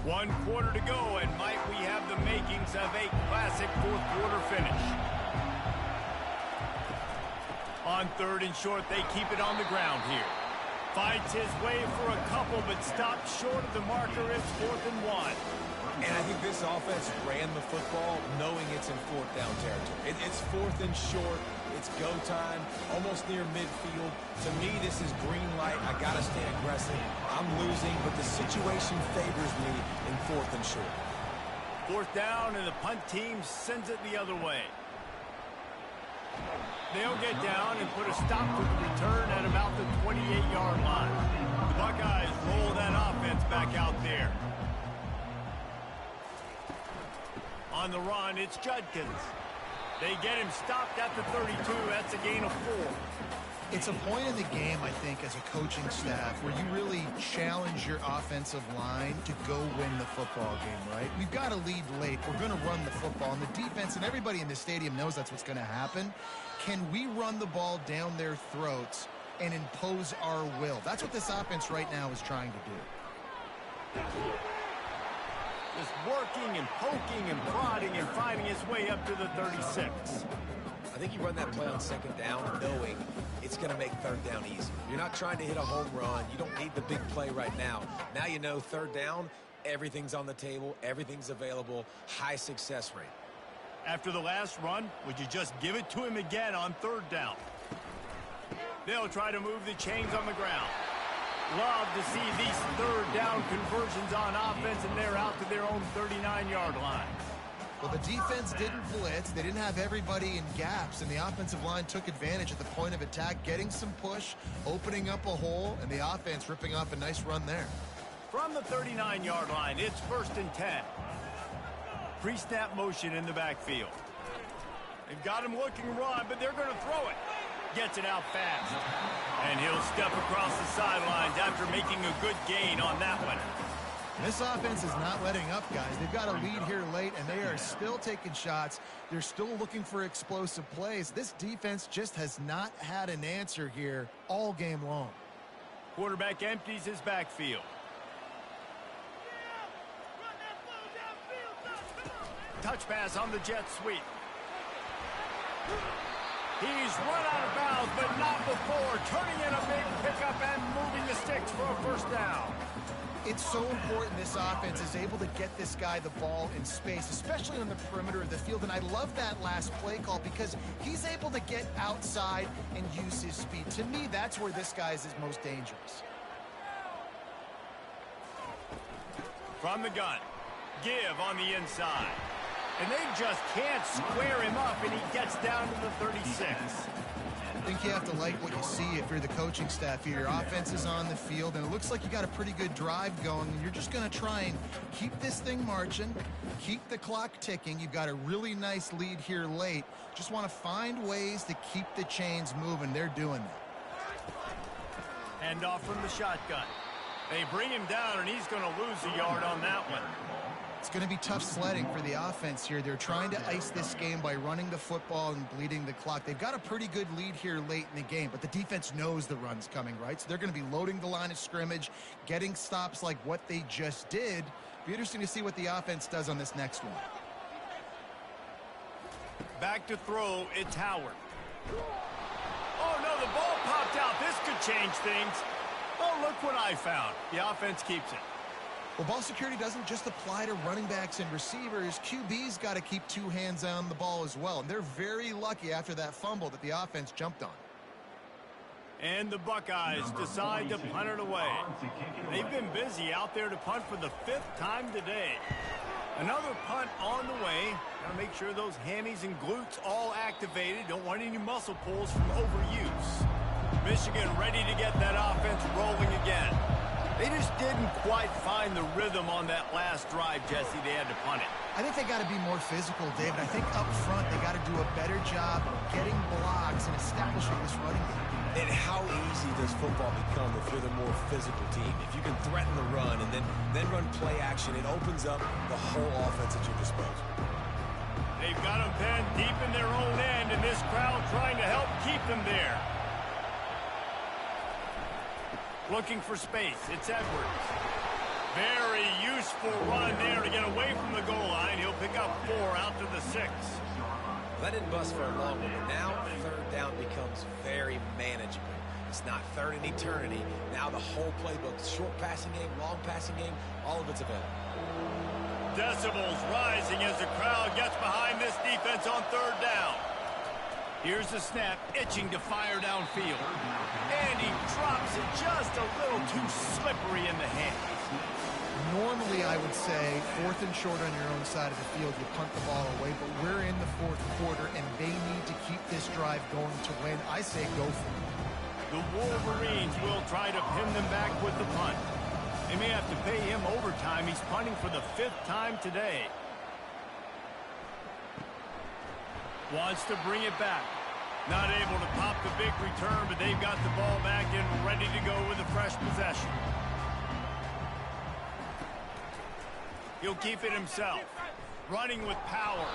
One quarter to go, and might we have the makings of a classic 4th quarter finish. On 3rd and short, they keep it on the ground here. Fights his way for a couple, but stopped short of the marker. It's 4th and 1. And I think this offense ran the football knowing it's in 4th down territory. It's 4th and short. It's go time, almost near midfield. To me, this is green light. I got to stay aggressive. I'm losing, but the situation favors me in 4th and short. 4th down, and the punt team sends it the other way. They'll get down and put a stop to the return at about the 28-yard line. The Buckeyes roll that offense back out there. On the run, it's Judkins. They get him stopped at the 32. That's a gain of 4. It's a point in the game, I think, as a coaching staff where you really challenge your offensive line to go win the football game, right? We've got to lead late. We're going to run the football. And the defense and everybody in the stadium knows that's what's going to happen. Can we run the ball down their throats and impose our will? That's what this offense right now is trying to do. Just working and poking and prodding and finding his way up to the 36. I think you run that play on 2nd down knowing it's going to make 3rd down easy. You're not trying to hit a home run. You don't need the big play right now. Now you know 3rd down, everything's on the table, everything's available, high success rate. After the last run, would you just give it to him again on 3rd down? They'll try to move the chains on the ground. Love to see these 3rd down conversions on offense, and they're out to their own 39-yard line. Well, the defense didn't blitz. They didn't have everybody in gaps, and the offensive line took advantage at the point of attack, getting some push, opening up a hole, and the offense ripping off a nice run there. From the 39-yard line, it's 1st and 10. Pre-snap motion in the backfield. They've got him looking run, but they're going to throw it. Gets it out fast. And he'll step across the sidelines after making a good gain on that one. This offense is not letting up, guys. They've got a lead here late, and they are still taking shots. They're still looking for explosive plays. This defense just has not had an answer here all game long. Quarterback empties his backfield. Touch pass on the jet sweep. He's run out of bounds, but not before turning in a big pickup and moving the sticks for a first down. It's so important this offense is able to get this guy the ball in space, especially on the perimeter of the field. And I love that last play call because he's able to get outside and use his speed. To me, that's where this guy is his most dangerous. From the gun, give on the inside. And they just can't square him up, and he gets down to the 36. I think you have to like what you see if you're the coaching staff here. Your offense is on the field, and it looks like you got a pretty good drive going, and you're just going to try and keep this thing marching, keep the clock ticking. You've got a really nice lead here late. Just want to find ways to keep the chains moving. They're doing that. Hand off from the shotgun. They bring him down, and he's going to lose a yard on that one. It's going to be tough sledding for the offense here. They're trying to ice this game by running the football and bleeding the clock. They've got a pretty good lead here late in the game, but the defense knows the run's coming, right? So they're going to be loading the line of scrimmage, getting stops like what they just did. Be interesting to see what the offense does on this next one. Back to throw, it's Howard. Oh, no, the ball popped out. This could change things. Oh, look what I found. The offense keeps it. Well, ball security doesn't just apply to running backs and receivers. QB's got to keep two hands on the ball as well. And they're very lucky after that fumble that the offense jumped on. And the Buckeyes decide to punt it away. They've been busy out there to punt for the 5th time today. Another punt on the way. Got to make sure those hammies and glutes all activated. Don't want any muscle pulls from overuse. Michigan ready to get that offense rolling again. They just didn't quite find the rhythm on that last drive, Jesse. They had to punt it. I think they got to be more physical, David. I think up front they got to do a better job of getting blocks and establishing this running game. And how easy does football become if you're the more physical team? If you can threaten the run and then run play action, it opens up the whole offense at your disposal. They've got them pinned deep in their own end, and this crowd trying to help keep them there. Looking for space. It's Edwards. Very useful run there to get away from the goal line. He'll pick up 4 out to the 6. That didn't bust for a long one, but now third down becomes very manageable. It's not third in eternity. Now the whole playbook, short passing game, long passing game, all of it's available. Decibels rising as the crowd gets behind this defense on 3rd down. Here's the snap, itching to fire downfield. And he drops it just a little too slippery in the hands. Normally, I would say 4th and short on your own side of the field, you punt the ball away, but we're in the 4th quarter, and they need to keep this drive going to win. I say go for it. The Wolverines will try to pin them back with the punt. They may have to pay him overtime. He's punting for the 5th time today. Wants to bring it back. Not able to pop the big return, but they've got the ball back and ready to go with a fresh possession. He'll keep it himself. Running with power.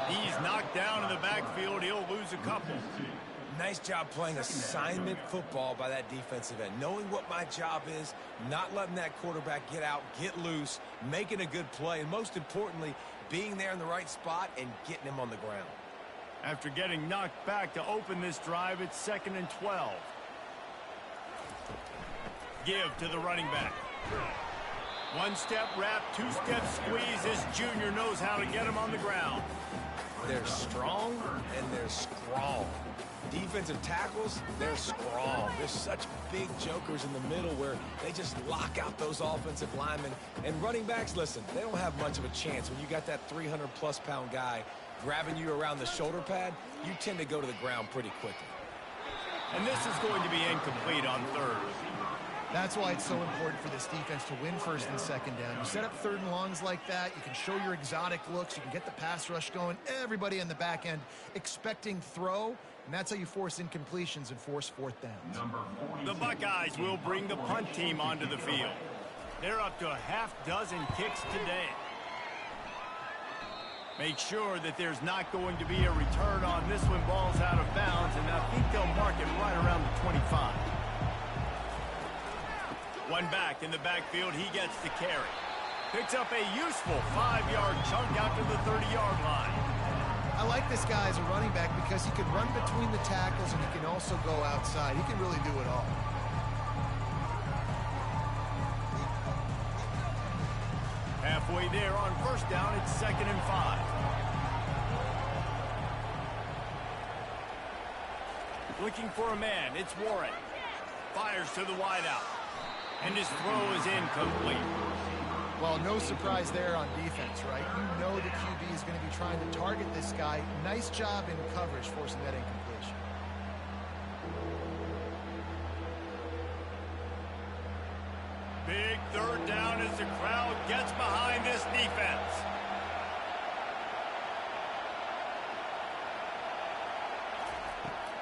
He's knocked down in the backfield. He'll lose a couple. Nice job playing assignment football by that defensive end. Knowing what my job is, not letting that quarterback get out, get loose, making a good play, and most importantly, being there in the right spot and getting him on the ground. After getting knocked back to open this drive, it's 2nd and 12. Give to the running back. 1-step wrap, 2-step squeeze. This junior knows how to get him on the ground. They're strong and they're strong. Defensive tackles, they're strong. There's such big jokers in the middle where they just lock out those offensive linemen. And running backs, listen, they don't have much of a chance. When you got that 300-plus pound guy grabbing you around the shoulder pad, you tend to go to the ground pretty quickly. And this is going to be incomplete on 3rd. That's why it's so important for this defense to win 1st and 2nd down. You set up 3rd and longs like that, you can show your exotic looks, you can get the pass rush going, everybody in the back end expecting throw, and that's how you force incompletions and force 4th downs. The Buckeyes will bring the punt team onto the field. They're up to a half-dozen kicks today. Make sure that there's not going to be a return on this when ball's out of bounds, and I think they'll mark it right around the 25. One back in the backfield, he gets the carry. Picks up a useful 5-yard chunk out to the 30-yard line. I like this guy as a running back because he can run between the tackles and he can also go outside. He can really do it all. Halfway there on 1st down, it's 2nd and 5. Looking for a man, it's Warren. Fires to the wideout. And his throw is incomplete. Well, no surprise there on defense, right? You know the QB is going to be trying to target this guy. Nice job in coverage forcing that incompletion. Big 3rd down as the crowd gets behind this defense.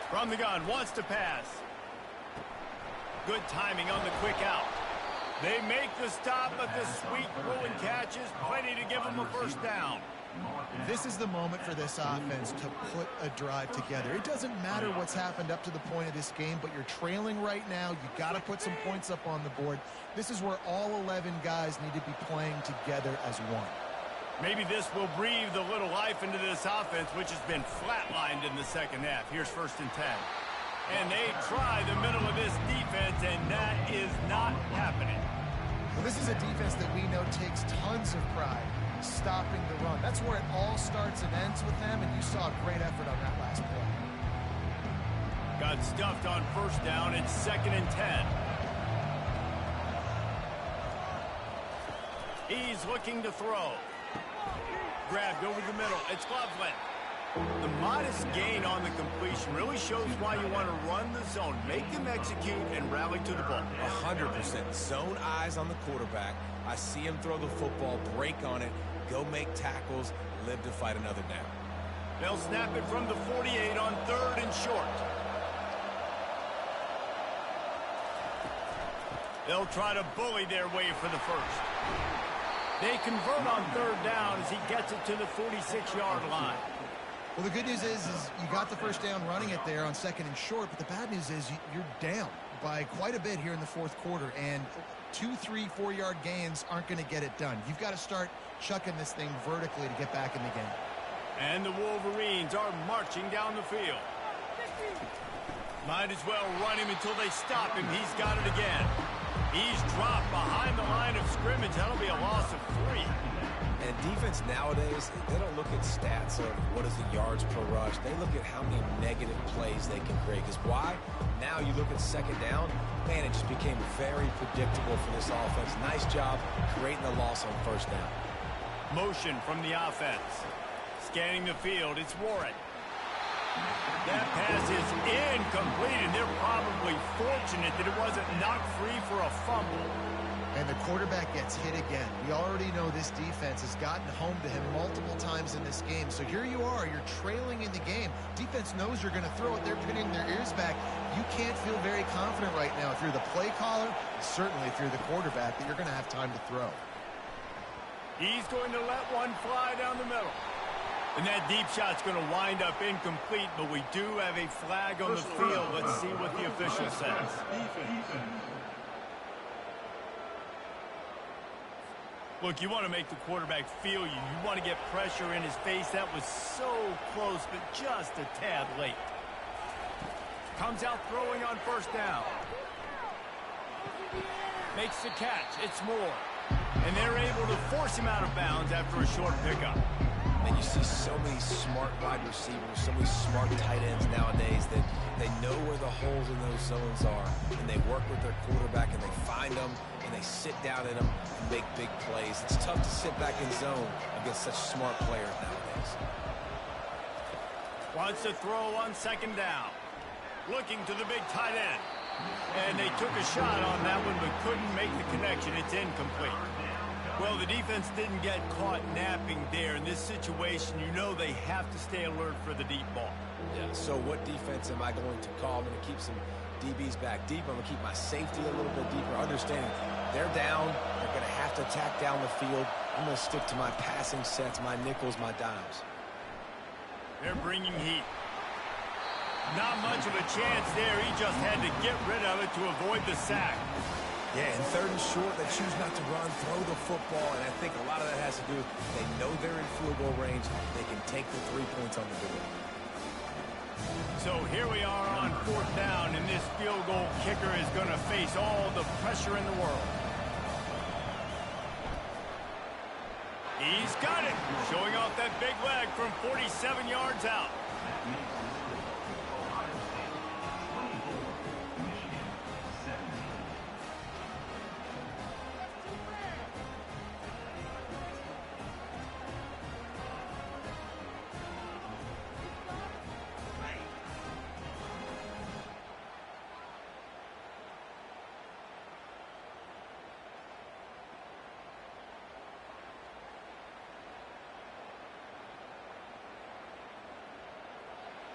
From the gun, wants to pass. Good timing on the quick out. They make the stop, but the sweet throwing catch is plenty to give them a first down. This is the moment for this offense to put a drive together. It doesn't matter what's happened up to the point of this game, but you're trailing right now. You got to put some points up on the board. This is where all 11 guys need to be playing together as one. Maybe this will breathe a little life into this offense, which has been flatlined in the second half. Here's 1st and 10. And they try the middle of this defense, and that is not happening. Well, this is a defense that we know takes tons of pride stopping the run. That's where it all starts and ends with them, and you saw a great effort on that last play. Got stuffed on 1st down. It's 2nd and 10. He's looking to throw. Grabbed over the middle. It's Loveland. The modest gain on the completion really shows why you want to run the zone. Make them execute and rally to the ball. 100%. Zone eyes on the quarterback. I see him throw the football, break on it, go make tackles, live to fight another down. They'll snap it from the 48 on 3rd and short. They'll try to bully their way for the first. They convert on 3rd down as he gets it to the 46-yard line. Well, the good news is you got the first down running it there on 2nd and short, but the bad news is you're down by quite a bit here in the 4th quarter, and 2, 3, 4-yard gains aren't going to get it done. You've got to start chucking this thing vertically to get back in the game. And the Wolverines are marching down the field. Might as well run him until they stop him. He's got it again. He's dropped behind the line of scrimmage. That'll be a loss of 3. And defense nowadays, they don't look at stats of what is the yards per rush. They look at how many negative plays they can create. Because why? Now you look at 2nd down, man, it just became very predictable for this offense. Nice job creating the loss on 1st down. Motion from the offense. Scanning the field, it's Warren. That pass is incomplete, and they're probably fortunate that it wasn't knocked free for a fumble. And the quarterback gets hit again. We already know this defense has gotten home to him multiple times in this game. So here you are, you're trailing in the game. Defense knows you're going to throw it. They're pinning their ears back. You can't feel very confident right now if you're the play caller, certainly if you're the quarterback, that you're going to have time to throw. He's going to let one fly down the middle. And that deep shot's going to wind up incomplete, but we do have a flag on the field. Let's see what the official says. Look, you want to make the quarterback feel you. You want to get pressure in his face. That was so close, but just a tad late. Comes out throwing on 1st down. Makes the catch. It's Moore. And they're able to force him out of bounds after a short pickup. And you see so many smart wide receivers, so many smart tight ends nowadays that they know where the holes in those zones are, and they work with their quarterback, and they find them, and they sit down in them and make big plays. It's tough to sit back in zone against such smart players nowadays. Wants to throw on 2nd down. Looking to the big tight end. And they took a shot on that one, but couldn't make the connection. It's incomplete. Well, the defense didn't get caught napping there. In this situation, you know they have to stay alert for the deep ball. Yeah, so what defense am I going to call? I'm going to keep some DBs back deep. I'm going to keep my safety a little bit deeper, understanding they're down. They're going to have to attack down the field. I'm going to stick to my passing sets, my nickels, my dimes. They're bringing heat. Not much of a chance there. He just had to get rid of it to avoid the sack. Yeah, and 3rd and short, they choose not to run, throw the football, and I think a lot of that has to do with they know they're in field goal range. They can take the 3 points on the board. So here we are on 4th down, and this field goal kicker is going to face all the pressure in the world. He's got it, showing off that big leg from 47 yards out.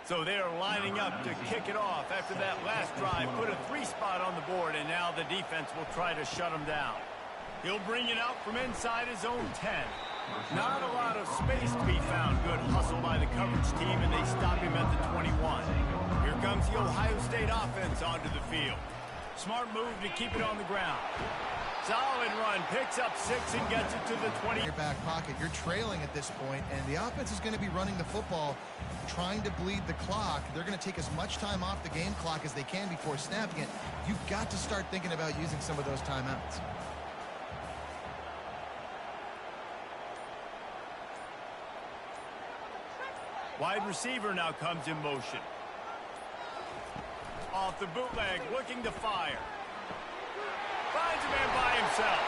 So they're lining up to kick it off after that last drive. Put a 3-spot on the board, and now the defense will try to shut them down. He'll bring it out from inside his own 10. Not a lot of space to be found. Good hustle by the coverage team, and they stop him at the 21. Here comes the Ohio State offense onto the field. Smart move to keep it on the ground. Solid run, picks up 6 and gets it to the 20. Your back pocket, you're trailing at this point, and the offense is going to be running the football, trying to bleed the clock. They're going to take as much time off the game clock as they can before snapping it. You've got to start thinking about using some of those timeouts. Wide receiver now comes in motion. Off the bootleg, looking to fire. Finds a man by himself.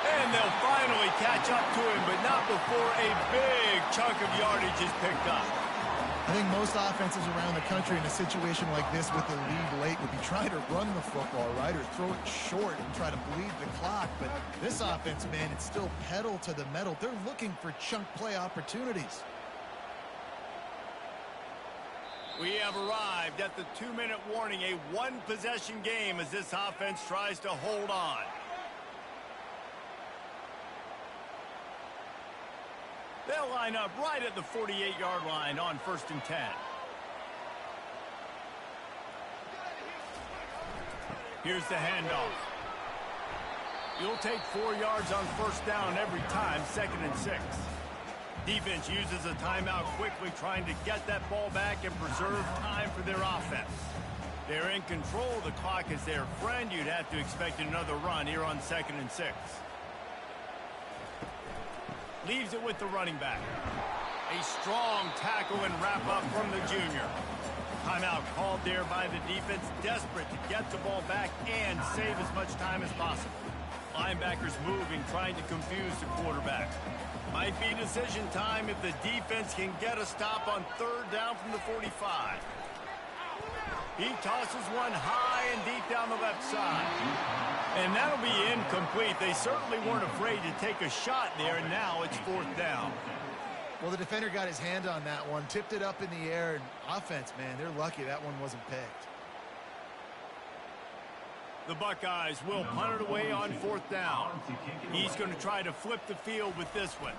And they'll finally catch up to him, but not before a big chunk of yardage is picked up. I think most offenses around the country in a situation like this with the lead late would be trying to run the football, right, or throw it short and try to bleed the clock. But this offense, man, it's still pedal to the metal. They're looking for chunk play opportunities. We have arrived at the 2-minute warning, a one-possession game as this offense tries to hold on. They'll line up right at the 48-yard line on 1st and 10. Here's the handoff. You'll take 4 yards on 1st down every time, 2nd and 6. Defense uses a timeout quickly, trying to get that ball back and preserve time for their offense. They're in control. The clock is their friend. You'd have to expect another run here on 2nd and 6. Leaves it with the running back. A strong tackle and wrap up from the junior. Timeout called there by the defense, desperate to get the ball back and save as much time as possible. Linebackers moving, trying to confuse the quarterback. Might be decision time if the defense can get a stop on 3rd down from the 45. He tosses one high and deep down the left side. And that'll be incomplete. They certainly weren't afraid to take a shot there, and now it's 4th down. Well, the defender got his hand on that one, tipped it up in the air, and offense, man, they're lucky that one wasn't picked. The Buckeyes will punt it away on 4th down. He's going to try to flip the field with this one.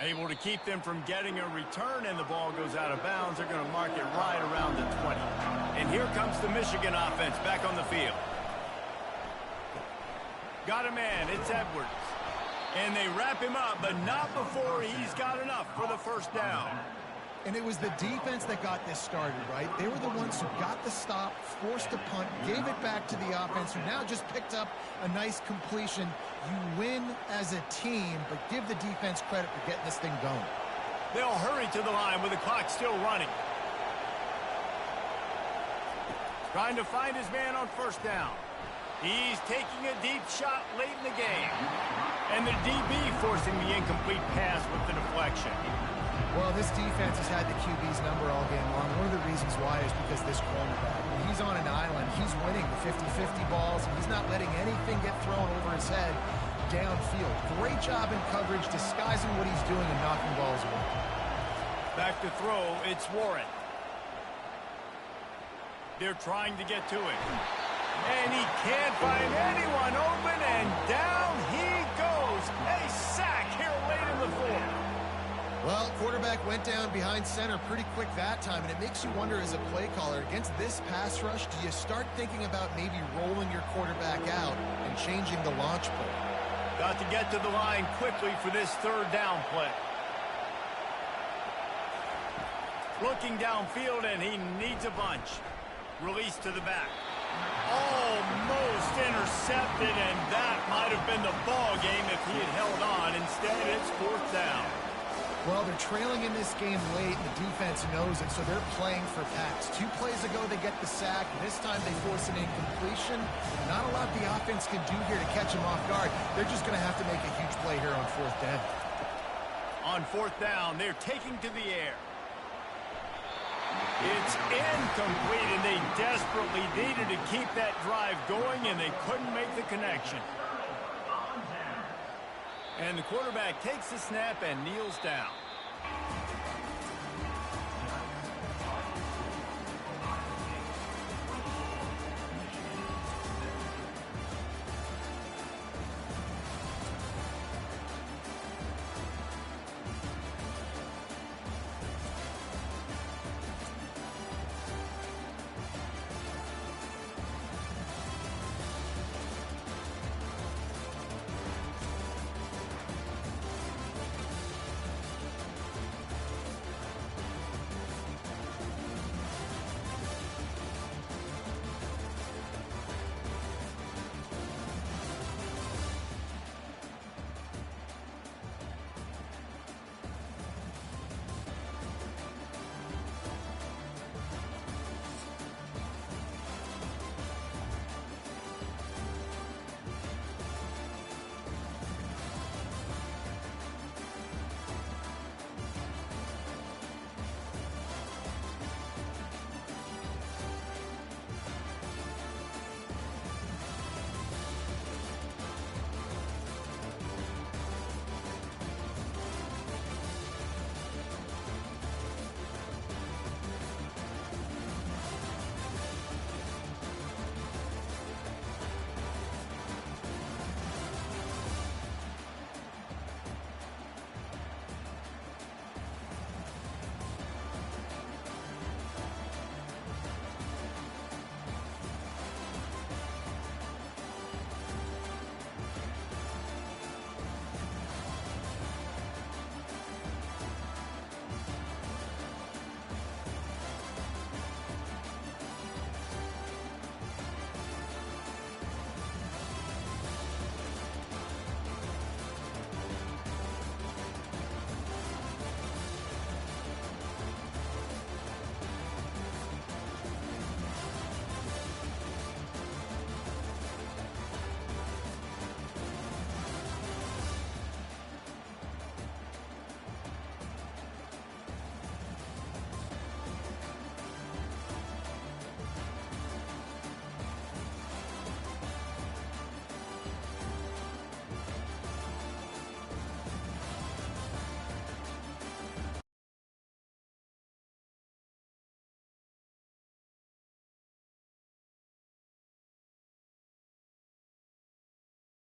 Able to keep them from getting a return, and the ball goes out of bounds. They're going to mark it right around the 20. And here comes the Michigan offense back on the field. Got a man. It's Edwards. And they wrap him up, but not before he's got enough for the 1st down. And it was the defense that got this started, right? They were the ones who got the stop, forced a punt, gave it back to the offense, who now just picked up a nice completion. You win as a team, but give the defense credit for getting this thing going. They'll hurry to the line with the clock still running. Trying to find his man on 1st down. He's taking a deep shot late in the game. And the DB forcing the incomplete pass with the deflection. Well, this defense has had the QB's number all game long. One of the reasons why is because this cornerback, when he's on an island, he's winning the 50-50 balls, and he's not letting anything get thrown over his head downfield. Great job in coverage, disguising what he's doing and knocking balls away. Back to throw, it's Warren. They're trying to get to him. And he can't find anyone open, and down he goes. A sack here late in the 4th. Well, quarterback went down behind center pretty quick that time, and it makes you wonder as a play caller, against this pass rush, do you start thinking about maybe rolling your quarterback out and changing the launch play? Got to get to the line quickly for this 3rd down play. Looking downfield, and he needs a bunch. Release to the back. Almost intercepted, and that might have been the ball game if he had held on. Instead, it's 4th down. Well, they're trailing in this game late, and the defense knows it, so they're playing for pass. 2 plays ago, they get the sack. This time, they force an incompletion. Not a lot the offense can do here to catch him off guard. They're just going to have to make a huge play here on 4th down. On 4th down, they're taking to the air. It's incomplete, and they desperately needed to keep that drive going, and they couldn't make the connection. And the quarterback takes the snap and kneels down.